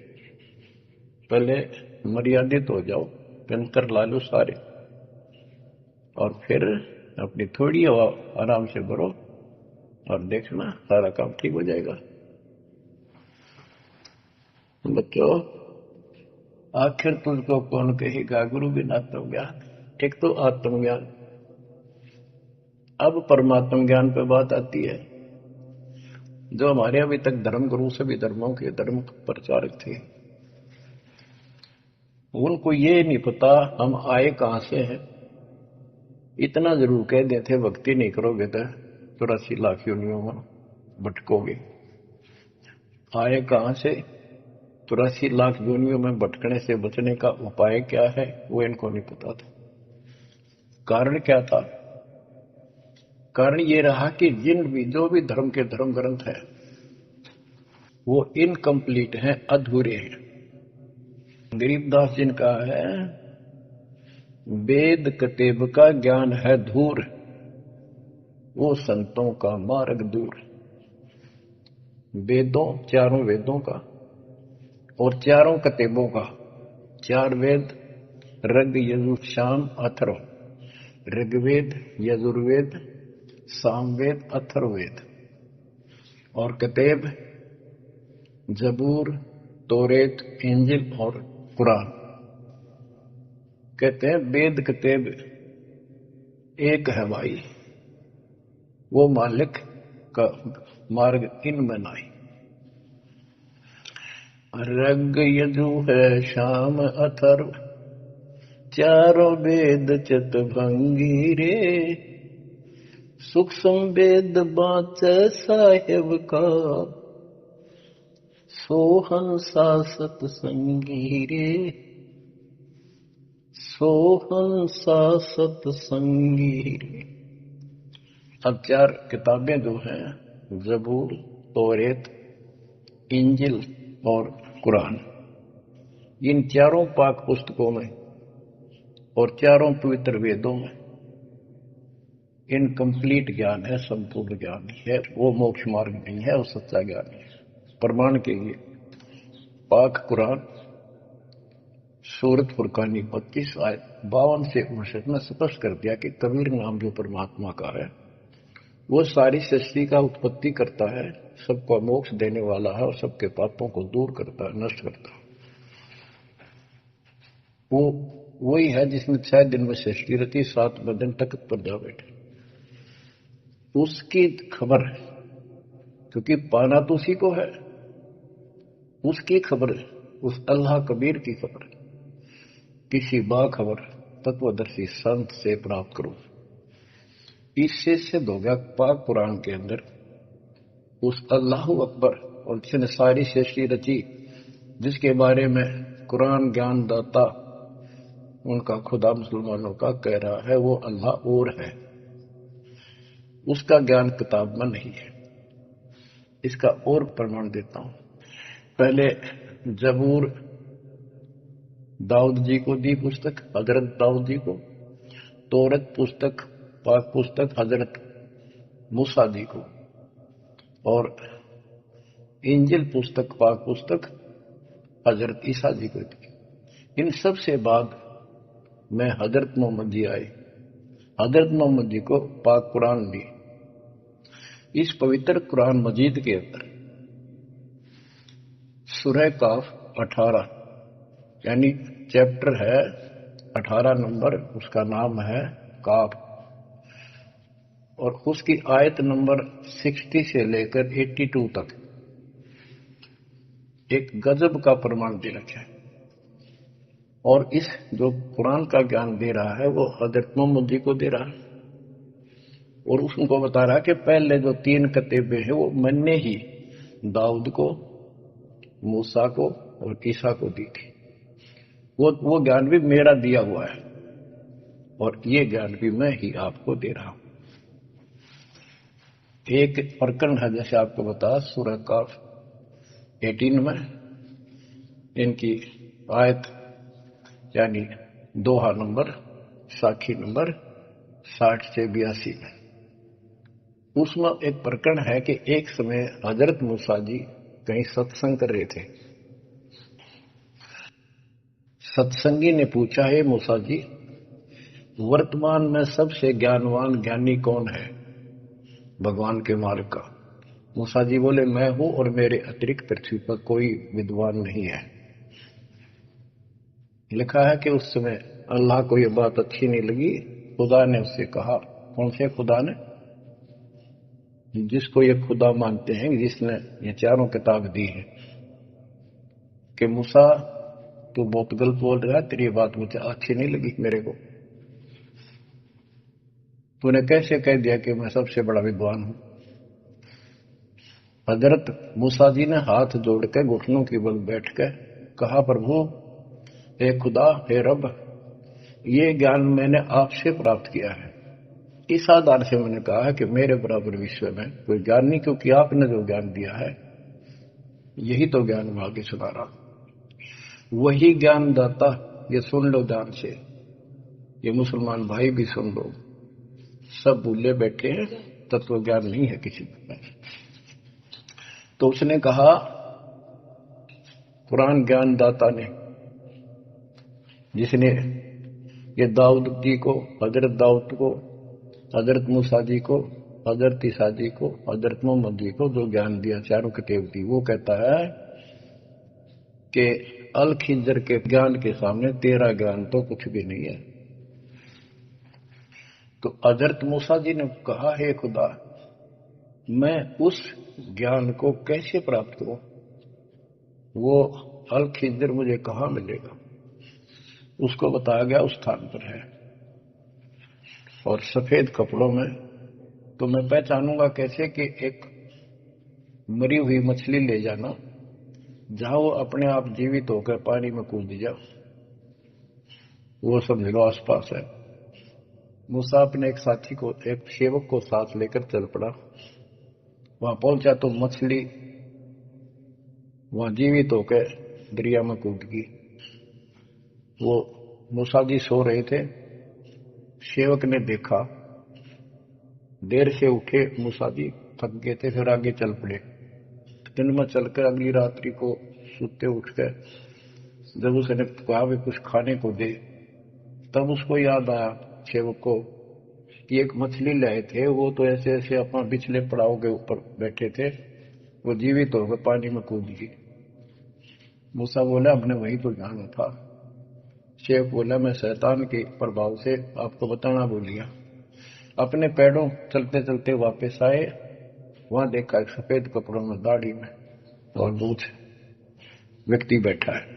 पहले मर्यादित हो जाओ, पंचर ला लो सारे, और फिर अपनी थोड़ी हवा आराम से भरो और देखना सारा काम ठीक हो जाएगा। बच्चों, आखिर तुझको कौन कहेगा गुरु बिन आत्मज्ञान। एक तो आत्मज्ञान, अब परमात्म ज्ञान पे बात आती है। जो हमारे अभी तक धर्म गुरु सभी धर्मों के धर्म प्रचारक थे, उनको ये नहीं पता हम आए कहां से हैं। इतना जरूर कह देते, भक्ति नहीं करोगे तो 84 लाख योनियों में भटकोगे। आए कहां से, 84 लाख योनियों में भटकने से बचने का उपाय क्या है, वो इनको नहीं पता था। कारण क्या था? कारण ये रहा कि जो भी धर्म के धर्म ग्रंथ है वो इनकम्प्लीट हैं, अधूरे हैं। गरीबदास जिनका है, वेद कतेब का ज्ञान है धूर, वो संतों का मार्ग दूर। वेदों, चारों वेदों का और चारों कतेबों का, 4 वेद ऋग यजुर साम अथर्व, ऋग्वेद यजुर्वेद सामवेद अथर्ववेद, और कतेब जबूर तोरेत इंजिल और कुरान। कहते हैं वेद कतेब एक है भाई, वो मालिक का मार्ग इनमें नहीं। ऋग यजु है शाम अथर्व, चारों वेद चितभंगी रे, सूक्ष्म वेद बाँच साहेब का, सोहन सा सतसंगी रे, सोहन सा सतसंगी रे। अब 4 किताबें जो हैं, जबूर तौरेत इंजिल और कुरान, इन चारों पाक पुस्तकों में और चारों पवित्र वेदों में इनकम्प्लीट ज्ञान है, संपूर्ण ज्ञान नहीं है। वो मोक्ष मार्ग नहीं है, वो सच्चा ज्ञान है। प्रमाण के लिए पाक कुरान सूरत फुरकानी 25 आयत 52 से 59 में स्पष्ट कर दिया कि कबीर नाम जो परमात्मा का है वो सारी सृष्टि का उत्पत्ति करता है, सबको मोक्ष देने वाला है और सबके पापों को दूर करता है, नष्ट करता है। वो वही है जिसने 6 दिन में सृष्टि रची, 7वें दिन तख्त पर जा बैठे। उसकी खबर है, क्योंकि पाना तो उसी को है, उसकी खबर है, उस अल्लाह कबीर की खबर है। किसी बाखबर तत्वदर्शी संत से प्राप्त करो। इससे सिद्ध हो गया पाक कुरान के अंदर उस अल्लाह अकबर और जिसने सारी सृष्टि रची, जिसके बारे में कुरान ज्ञान दाता उनका खुदा मुसलमानों का कह रहा है वो अल्लाह और है, उसका ज्ञान किताब में नहीं है। इसका और प्रमाण देता हूं। पहले जबूर दाऊद जी को दी पुस्तक, हजरत दाऊद जी को। तौरत पुस्तक, पाक पुस्तक हजरत मूसा जी को, और इंजिल पुस्तक, पाक पुस्तक हजरत ईसा जी को दी। इन सब से बाद में हजरत मोहम्मद जी आए, हजरत मोहम्मद जी को पाक कुरान दी। इस पवित्र कुरान मजीद के अंदर सूरह काफ 18 यानी चैप्टर है 18 नंबर, उसका नाम है काफ, और उसकी आयत नंबर 60 से लेकर 82 तक एक गजब का प्रमाण दे रखा है। और इस जो कुरान का ज्ञान दे रहा है वो हजरत मोहम्मद जी को दे रहा है, और उसको बता रहा है कि पहले जो 3 कतेबे हैं वो मैंने ही दाऊद को, मूसा को और ईसा को दी थी। वो ज्ञान भी मेरा दिया हुआ है, और ये ज्ञान भी मैं ही आपको दे रहा हूं। एक प्रकरण है, जैसे आपको बता सूरह काफ 18 में इनकी आयत यानी दोहा नंबर साखी नंबर 60 से 82 में। उसमें एक प्रकरण है कि एक समय हजरत मूसा जी कहीं सत्संग कर रहे थे। सत्संगी ने पूछा, है मूसा जी, वर्तमान में सबसे ज्ञानवान ज्ञानी कौन है भगवान के मार्ग का? मूसा जी बोले, मैं हूं और मेरे अतिरिक्त पृथ्वी पर कोई विद्वान नहीं है। लिखा है कि उस समय अल्लाह को यह बात अच्छी नहीं लगी। खुदा ने उससे कहा, कौन से खुदा ने? जिसको ये खुदा मानते हैं, जिसने ये चारों किताब दी है, कि मूसा तू बहुत गलत बोल रहा है, तेरी बात मुझे अच्छी नहीं लगी। मेरे को तूने कैसे कह दिया कि मैं सबसे बड़ा विद्वान हूं? हजरत मूसा जी ने हाथ जोड़ के घुटनों की बल बैठ कर कहा, प्रभु, हे खुदा, हे रब, ये ज्ञान मैंने आपसे प्राप्त किया है। इस आधार से मैंने कहा है कि मेरे बराबर विश्व में कोई ज्ञान नहीं, क्योंकि आपने जो ज्ञान दिया है यही तो ज्ञान मैं आगे सुना रहा। वही ज्ञान दाता, ये सुन लो ध्यान से, ये मुसलमान भाई भी सुन लो, सब भूले बैठे हैं, तत्व ज्ञान नहीं है किसी में। तो उसने कहा, कुरान ज्ञान दाता ने, जिसने ये दाऊद जी को, हजरत दाऊद को, हजरत मूसा जी को, हजरत ईसा जी को, हजरत मोहम्मद जी को जो ज्ञान दिया, चारों किताब दी, वो कहता है कि अल खिजर के ज्ञान के सामने तेरा ज्ञान तो कुछ भी नहीं है। तो हजरत मूसा जी ने कहा, हे खुदा, मैं उस ज्ञान को कैसे प्राप्त करूं? वो अल खिजर मुझे कहां मिलेगा? उसको बताया गया उस स्थान पर है, और सफेद कपड़ों में। तो मैं पहचानूंगा कैसे कि एक मरी हुई मछली ले जाना, जहां वो अपने आप जीवित होकर पानी में कूद जाओ, वो समझ लो आसपास है। मूसा अपने एक साथी को, एक सेवक को साथ लेकर चल पड़ा। वहां पहुंचा तो मछली वहां जीवित होकर दरिया में कूद गई। वो मूसा जी सो रहे थे, सेवक ने देखा, देर से उठे मूसा जी, थक गए थे, फिर आगे चल पड़े। दिन में चलकर अगली रात्रि को सुते उठकर जब उसने कहा भी कुछ खाने को दे, तब उसको याद आया सेवक को कि एक मछली लाए थे, वो तो ऐसे ऐसे अपना पिछले पड़ाव के ऊपर बैठे थे, वो जीवित हो गए, पानी में कूद गई। मूसा बोला, हमने वही तो जाना था। शेख बोला, मैं शैतान के प्रभाव से आपको बताना भूल गया। अपने पैरों चलते चलते वापस आए, वहां देखा एक सफेद कपड़ों में, दाढ़ी में और दूध व्यक्ति बैठा है।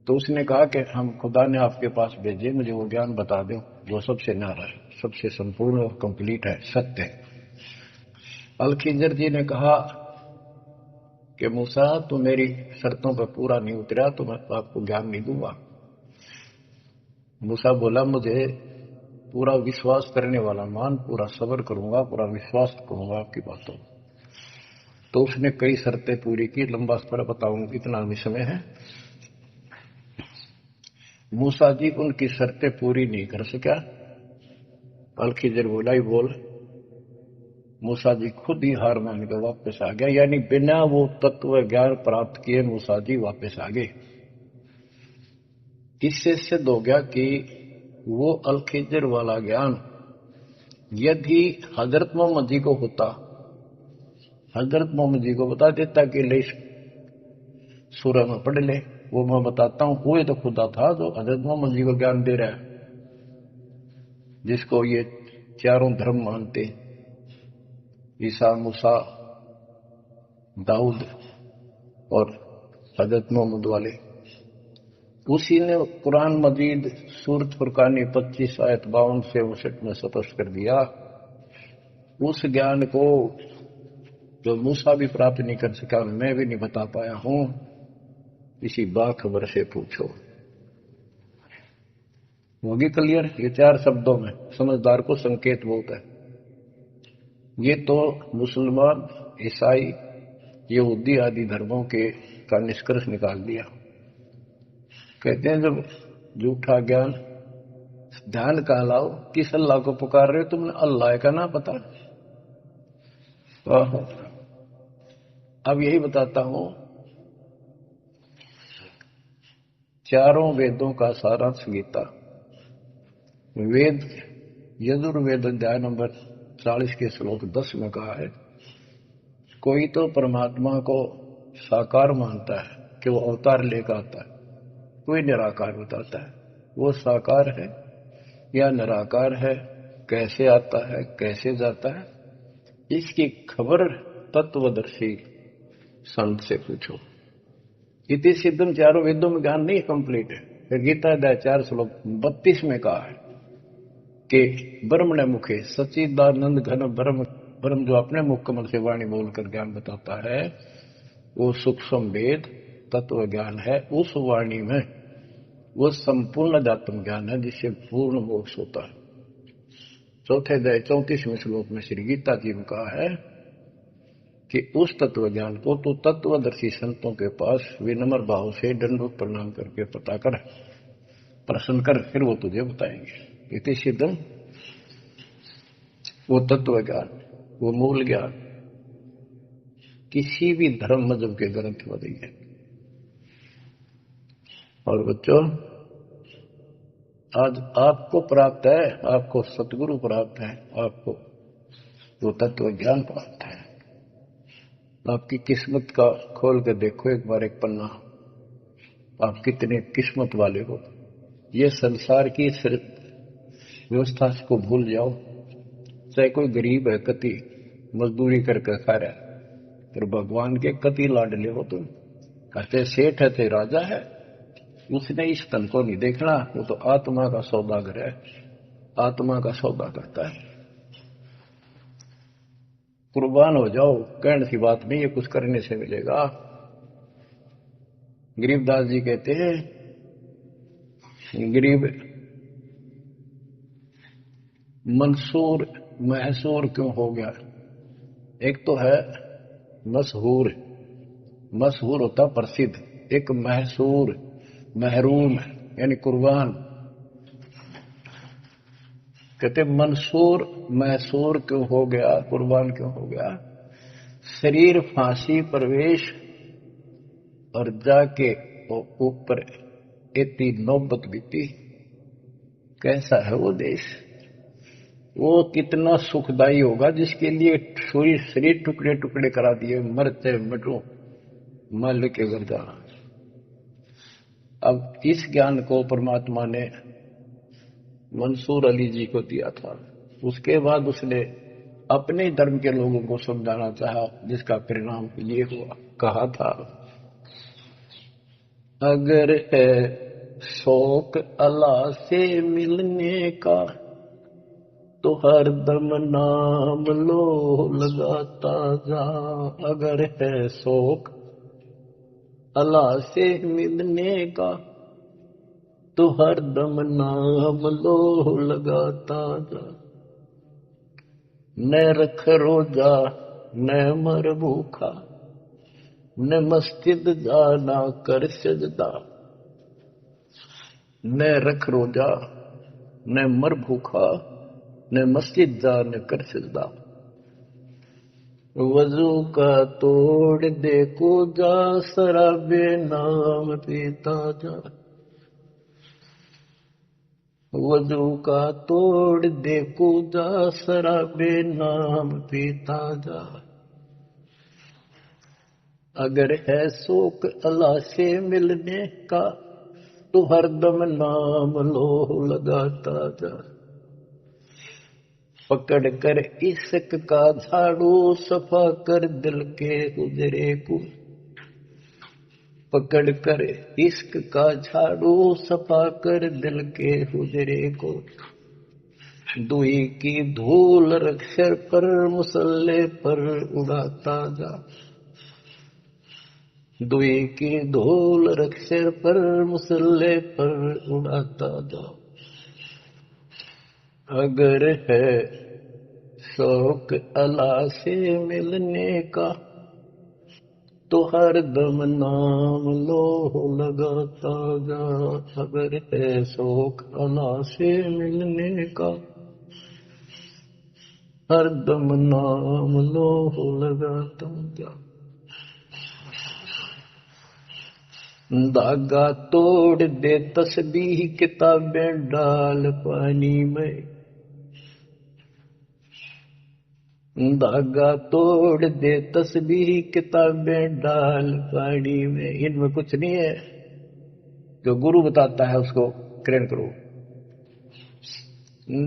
तो उसने कहा कि हम खुदा ने आपके पास भेजे, मुझे वो ज्ञान बता दो जो सबसे न्यारा है, सबसे संपूर्ण और कंप्लीट है, सत्य है। अल खिजर जी ने कहा कि मूसा, तू मेरी शर्तों पर पूरा नहीं उतरा तो मैं आपको ज्ञान नहीं दूंगा। मूसा बोला, मुझे पूरा विश्वास करने वाला मान, पूरा सब्र करूंगा, पूरा विश्वास करूंगा आपकी बातों। तो उसने कई शर्तें पूरी की, लंबा सफर बताऊंगा, इतना भी समय है। मूसा जी उनकी शर्तें पूरी नहीं कर सका। अल खिजर बोला, ही बोल। मूसा जी खुद ही हार मान के वापस आ गया, यानी बिना वो तत्व ज्ञान प्राप्त किए मूसा जी वापस आ गए। इससे सिद्ध हो गया कि वो अल खिजर वाला ज्ञान यदि हजरत मोहम्मद जी को होता, हजरत मोहम्मद जी को बता देता कि ले सूरह में पढ़ ले, वो मैं बताता हूं, वो तो खुदा था जो हजरत मोहम्मद जी को ज्ञान दे रहा है, जिसको ये चारों धर्म मानते, ईसा, मूसा, दाऊद और हजरत मोहम्मद वाले। उसी ने कुरान मजीद सूरत फुरकानी 25 आयत 52 से 59 में स्पष्ट कर दिया। उस ज्ञान को जो मूसा भी प्राप्त नहीं कर सका, मैं भी नहीं बता पाया हूं, इसी बाखबर से पूछो। होगी क्लियर? ये 4 शब्दों में समझदार को संकेत बहुत है। ये तो मुसलमान, ईसाई, यहूदी आदि धर्मों के का निष्कर्ष निकाल दिया। कहते हैं जब झूठा ज्ञान, ध्यान का लाओ, किस अल्लाह को पुकार रहे हो तुमने? अल्लाह का ना पता। अब यही बताता हूं, चारों वेदों का सारांश गीता। वेद यजुर्वेद अध्याय नंबर 40 के श्लोक 10 में कहा है, कोई तो परमात्मा को साकार मानता है कि वो अवतार लेकर आता है, कोई निराकार बताता है। वो साकार है या निराकार है, कैसे आता है, कैसे जाता है, इसकी खबर तत्वदर्शी संत से पूछो। इति सिद्धम, चारों वेदों में ज्ञान नहीं कंप्लीट है। फिर गीता अध्याय 4 श्लोक 32 में कहा है कि ब्रह्मण मुखे सच्चिदानंद घन ब्रह्म, ब्रह्म जो अपने मुख कमल से वाणी बोलकर ज्ञान बताता है, वो सूक्ष्म वेद तत्व ज्ञान है। उस वाणी में वो संपूर्ण अध्यात्म ज्ञान है जिससे पूर्ण मोक्ष होता है। चौथे अध्याय 34वें श्लोक में श्री गीता जी ने कहा है कि उस तत्व ज्ञान को तो तत्वदर्शी संतों के पास विनम्र भाव से दंडवत प्रणाम करके पता कर, प्रश्न कर, फिर वो तुझे बताएंगे। इति सिद्धम, वो तत्व ज्ञान, वो मूल ज्ञान किसी भी धर्म मजहब के ग्रंथ में नहीं है। और बच्चों, आज आपको प्राप्त है, आपको सतगुरु प्राप्त है, आपको वो तत्व ज्ञान प्राप्त है। आपकी किस्मत का खोल के देखो एक बार, एक पन्ना, आप कितने किस्मत वाले हो। ये संसार की व्यवस्था को भूल जाओ। चाहे कोई गरीब है, कति मजदूरी करके खा रहा है, पर भगवान के कति लाडले हो तुम। कहते सेठ है थे राजा है, उसने इस तन को नहीं देखना, वो तो आत्मा का सौदागर है, आत्मा का सौदा करता है। कुर्बान हो जाओ, कहने की बात नहीं है, कुछ करने से मिलेगा। गरीबदास जी कहते हैं, गरीब मंसूर महसूर क्यों हो गया? एक तो है मशहूर, मशहूर होता प्रसिद्ध, एक महसूर महरूम यानी कुर्बान। कहते मंसूर महसूर क्यों हो गया, कुर्बान क्यों हो गया? शरीर फांसी प्रवेश और जाके ऊपर इतनी नौबत बीती। कैसा है वो देश? वो कितना सुखदाई होगा जिसके लिए शरीर टुकड़े टुकड़े करा दिए, मरते मटो मल के घर जाना। अब इस ज्ञान को परमात्मा ने मंसूर अली जी को दिया था। उसके बाद उसने अपने धर्म के लोगों को समझाना चाहा, जिसका परिणाम ये हुआ। कहा था, अगर है शौक अल्लाह से मिलने का तो हर दम नाम लो लगाता जा। अगर है शौक अल्लाह से मिलने का तो हर दम नाम लो लगाता जा। न रख रोजा न मर भूखा, न मस्जिद जाना कर सजदा। न रख रोजा न मर भूखा, न मस्जिद जा न कर सजदा। वजू का तोड़ दे को जा, शराबे नाम पीता जा। वजू का तोड़ दे को जा, शराबे नाम पीता जा। अगर है शौक अल्लाह से मिलने का तो हरदम नाम लो लगाता जा। पकड़ कर इश्क का झाड़ू सफा कर दिल के हुजरे को। पकड़ कर इश्क का झाड़ू सफा कर दिल के हुजरे को। दुई की धूल रख सिर पर मुसल्ले पर उड़ाता जा। दुई की धूल रख सिर पर मुसल्ले पर उड़ाता जा। अगर है शौक अल्लाह से मिलने का तो हर दम नाम लो लगाता जा, अगर है शौक अल्लाह से मिलने का, हर दम नाम लो लगाता जा। धागा तोड़ दे तस्बीह किताबें डाल पानी में, धागा तोड़ दे तस्बीह किताबें डाल पानी में। इनमें कुछ नहीं है, जो गुरु बताता है उसको ग्रहण करो।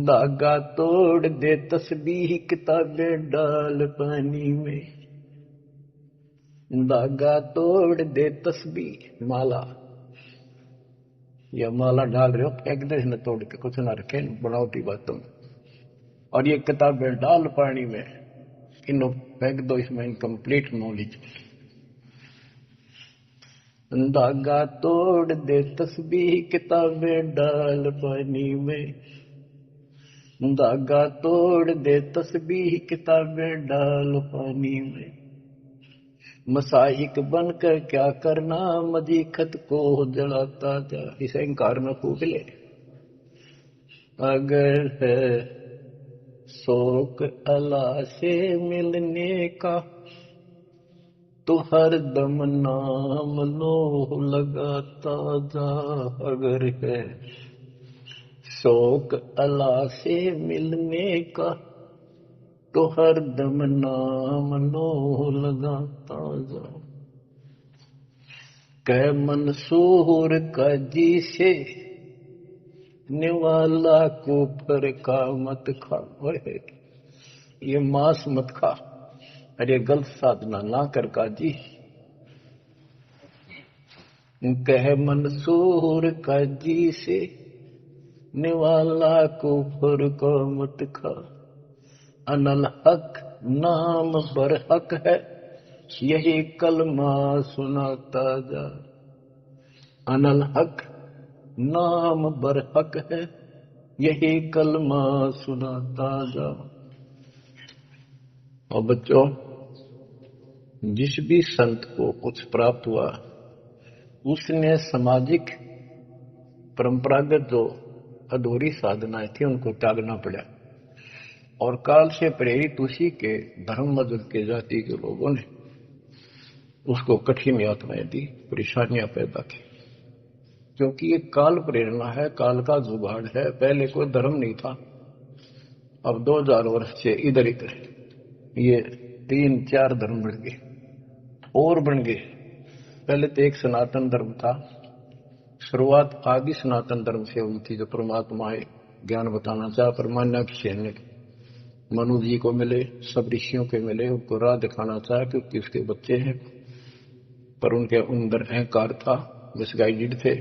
धागा तोड़ दे तस्बीह किताबें डाल पानी में, धागा तोड़ दे तस्बीह माला, या माला डाल रहे हो फेंक दे, न तोड़ के कुछ ना रखे बनावटी बातों में। और ये किताबें डाल पानी में, इनको फेंक दो, इसमें इनकम्प्लीट नॉलेज। धागा तोड़ दे तस्बीह किताबें डाल पानी में, धागा तोड़ दे तस्बीह किताबें डाल पानी में। मसाइक बनकर क्या करना, मदीखत को जलाता जा। इसे इंकार न फूक ले। अगर है शौक अल्लाह से मिलने का, तो हर दम नाम लो लगाता जा। अगर है शौक अल्लाह से मिलने का, तो हर दम नाम लो लगाता जा। कह मंसूर का जी से निवाला कुफर का मत खा। ओए, ये मांस मत खा, अरे गलत साधना ना कर काजी। कह मंसूर का जी से निवाला कुफर का मत खा। अनल हक नाम बर हक है, यही कलमा सुनाता जा। अनल हक नाम बर हक है, यही कलमा सुनाता जा। और बच्चों, जिस भी संत को कुछ प्राप्त हुआ, उसने सामाजिक परंपरागत जो अधूरी साधनाएं थी उनको त्यागना पड़ा, और काल से प्रेरित उसी के धर्म मजहब के जाति के लोगों ने उसको कठिन यातनाएं दी, परेशानियां पैदा की। क्योंकि ये काल प्रेरणा है, काल का जुगाड़ है। पहले कोई धर्म नहीं था, अब 2000 वर्ष से इधर इधर ये 3-4 धर्म बढ़ गए और बन गए। पहले तो एक सनातन धर्म था, शुरुआत आदि सनातन धर्म से हुई थी, जो परमात्मा ज्ञान बताना चाहा। परमान्या की मनु जी को मिले, सब ऋषियों के मिले, उनको राह दिखाना चाहा, क्योंकि उसके बच्चे हैं, पर उनके अंदर अहंकार था, मिसगाइडेड थे।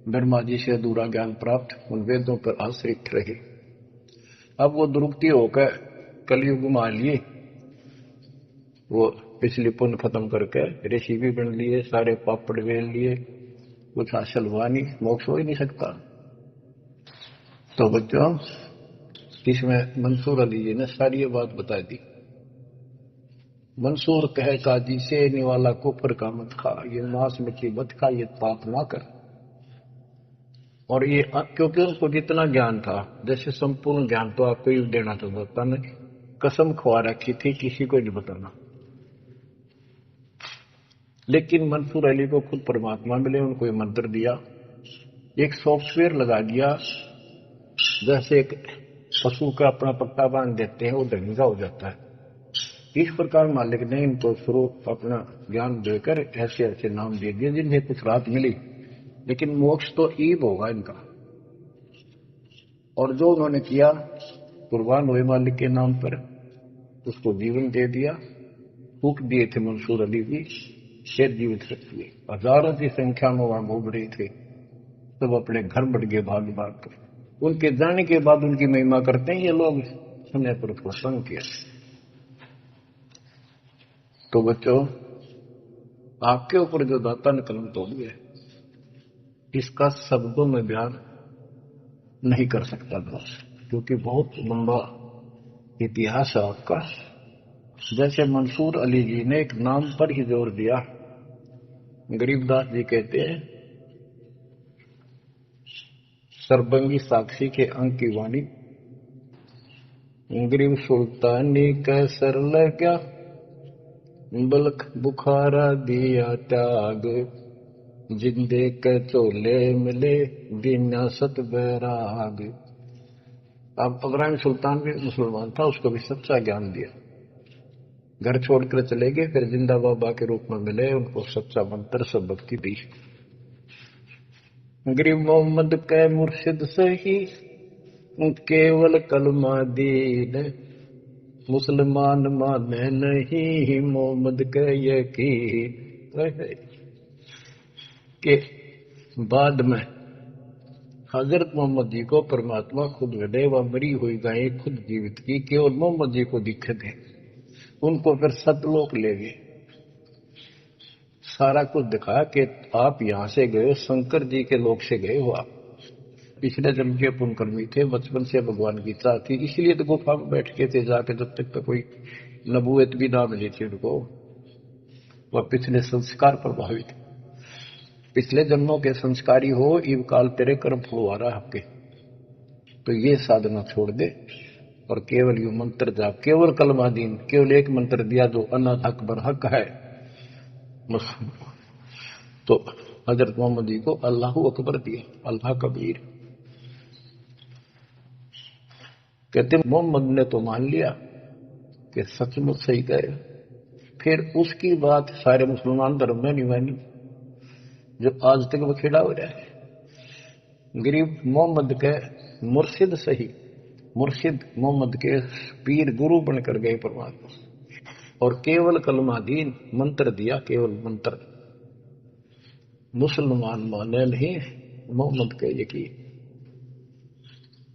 ब्रह्मा जी से अधूरा ज्ञान प्राप्त, उन वेदों पर आश्रित रहे। अब वो दुरुक्ति होकर कलयुग में आ लिए, वो पिछली पुण्य खत्म करके ऋषि भी बन लिए, सारे पापड़ वेल लिए, कुछ हासिल हुआ नहीं, मोक्ष हो ही नहीं सकता। तो बच्चों, इसमें मंसूर अली जी ने सारी ये बात बता दी। मंसूर कहे काजी से निवाला कुफर का मत खा, ये मांस मछली मत खा, ये पाप ना कर। और ये क्योंकि उनको जितना ज्ञान था, जैसे संपूर्ण ज्ञान तो आपको ही देना तो होता नहीं, कसम खवा रखी थी किसी को नहीं बताना। लेकिन मंसूर अली को खुद परमात्मा मिले, उनको ये मंत्र दिया, एक सॉफ्टवेयर लगा दिया, जैसे एक पशु का अपना पट्टा बांध देते हैं, वो ढंगा हो जाता है। इस प्रकार मालिक ने इनको शुरू अपना ज्ञान देकर ऐसे ऐसे नाम दे दिए जिन्हें कुछ राहत मिली, लेकिन मोक्ष तो ईब होगा इनका। और जो उन्होंने किया, कुर्बान हुए मालिक के नाम पर, उसको जीवन दे दिया। फूक दिए थे मंसूर अली भी, शेर जीवित रख दिए। हजारों की संख्या में वहां घूम रहे थे, सब अपने घर बढ़ गए भाग भाग कर। उनके जाने के बाद उनकी महिमा करते हैं ये लोग, समय पर उसको संग किया। तो बच्चों, आपके ऊपर जो दाता ने कलम तोड़ी है, इसका शब्दों में बयान नहीं कर सकता दोस्त, क्योंकि बहुत लंबा इतिहास है आपका। जैसे मंसूर अली जी ने एक नाम पर ही जोर दिया। गरीबदास जी कहते हैं, सरबंगी साक्षी के अंक की वाणी, गरीब सुल्तानी कैसर लग्या, बलख बुखारा दिया त्याग, जिंदे के चोले मिले दीना सत बैराग। अब इब्राहिम सुल्तान भी मुसलमान था, उसको भी सच्चा ज्ञान दिया। घर छोड़कर चले गए, फिर जिंदा बाबा के रूप में मिले, उनको सच्चा मंत्र सब भक्ति दी। गरीब मोहम्मद के मुर्शिद से ही केवल कलमा दीन, मुसलमान माने नहीं मोहम्मद के यकीन। के बाद में हजरत मोहम्मद जी को परमात्मा खुद मिले, वह मरी हुई गायें खुद जीवित की, केवल मोहम्मद जी को दिखे थे, उनको फिर सतलोक ले गए। सारा कुछ दिखाया कि आप यहाँ से गए, शंकर जी के लोक से गए हो आप, पिछले जन्म के पुण्यकर्मी थे, बचपन से भगवान की चाह थी, इसलिए तो गुफा में बैठ के थे जाके, जब तक तो कोई नबूवत भी ना मिली थी उनको। वह पिछले संस्कार प्रभावित, पिछले जन्मों के संस्कारी हो, इव काल तेरे कर्म फलवा रहा आपके, तो ये साधना छोड़ दे और केवल यू मंत्र जाप, केवल कलमादीन, केवल एक मंत्र दिया जो अनाथ अकबर हक है। तो हजरत मोहम्मद जी को अल्लाह अकबर दिया, अल्लाह कबीर। कहते मोहम्मद ने तो मान लिया कि सचमुच सही गए, फिर उसकी बात सारे मुसलमान धर्म में नहीं मानी, जो आज तक बखेड़ा हो रहा है। गरीब मोहम्मद के मुर्शिद सही, मुर्शिद मोहम्मद के पीर गुरु बनकर गए परमात्मा, और केवल कलमादीन मंत्र दिया, केवल मंत्र, मुसलमान माने नहीं मोहम्मद के यकीन।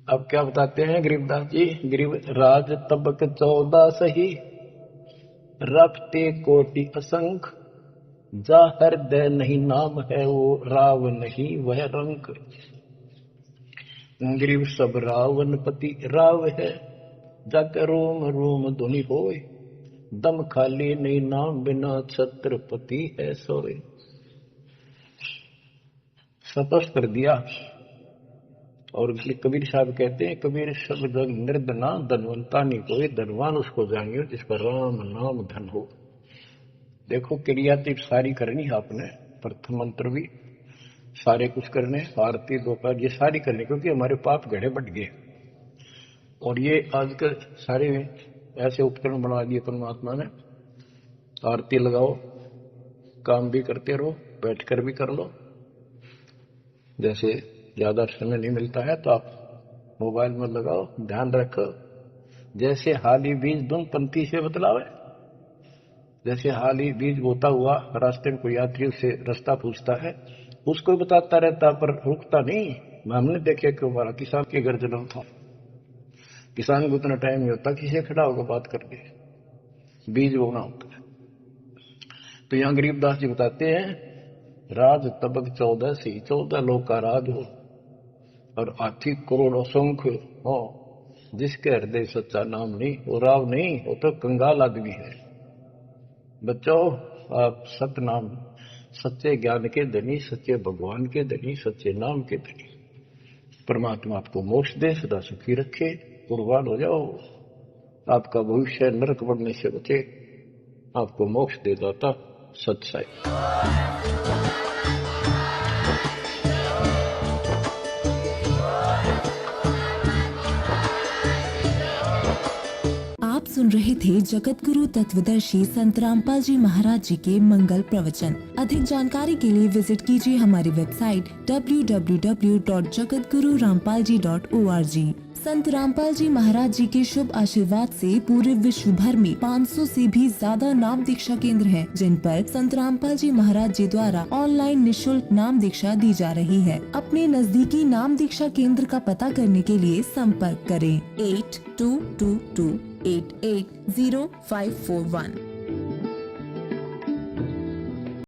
अब क्या बताते हैं गरीबदास जी, गरीब राज तबक 14 सही, रखते कोटि असंख, जा हृदय नहीं नाम है वो राव नहीं वह रंक। गरीब सब रावण पति राव है, जग रोम रोम धुनि होए, दम खाली नहीं नाम बिना छत्रपति है सोए। स्पष्ट कर दिया। और कबीर साहब कहते हैं, कबीर सब जग निर्धना, धनवंता नहीं कोई, धनवान उसको जानियो जिस पर राम नाम धन हो। देखो क्रिया तो सारी करनी है आपने, प्रथम मंत्र भी सारे कुछ करने, आरती दोपहर ये सारी करनी, क्योंकि हमारे पाप गढ़े बढ़ गए। और ये आजकल सारे ऐसे उपकरण बना दिए परमात्मा ने, आरती लगाओ, काम भी करते रहो, बैठकर भी कर लो। जैसे ज्यादा समय नहीं मिलता है तो आप मोबाइल में लगाओ, ध्यान रखो। जैसे हाली बीज दुम पंक्ति से बतलावे, जैसे हाली बीज बोता हुआ रास्ते में कोई यात्री उससे रास्ता पूछता है, उसको बताता रहता पर रुकता नहीं। हमने देखे कि हमारा किसान के घर जन्म था, किसान को उतना टाइम नहीं होता किसी खड़ा होगा बात करके, बीज बोना होता है। तो यहाँ गरीबदास जी बताते हैं, राज तबक 14 सी, 14 लोग का राज हो, और हाथी करोड़ असंख्य हो, जिसके हृदय सच्चा नाम नहीं, वो राव नहीं, वो तो कंगाल आदमी है। बच्चों, आप सत्य नाम, सच्चे ज्ञान के धनी, सच्चे भगवान के धनी, सच्चे नाम के धनी, परमात्मा आपको मोक्ष दे, सदा सुखी रखे, कुर्बान हो जाओ, आपका भविष्य नरक बढ़ने से बचे, आपको मोक्ष दे दाता सच्चाई। सुन रहे थे जगत गुरु तत्वदर्शी संत रामपाल जी महाराज जी के मंगल प्रवचन। अधिक जानकारी के लिए विजिट कीजिए हमारी वेबसाइट www.jagatgururampalji.org। संत रामपाल जी महाराज जी के शुभ आशीर्वाद से पूरे विश्व भर में 500 से भी ज्यादा नाम दीक्षा केंद्र हैं, जिन पर संत रामपाल जी महाराज जी द्वारा ऑनलाइन निःशुल्क नाम दीक्षा दी जा रही है। अपने नजदीकी नाम दीक्षा केंद्र का पता करने के लिए संपर्क करें 8222880541।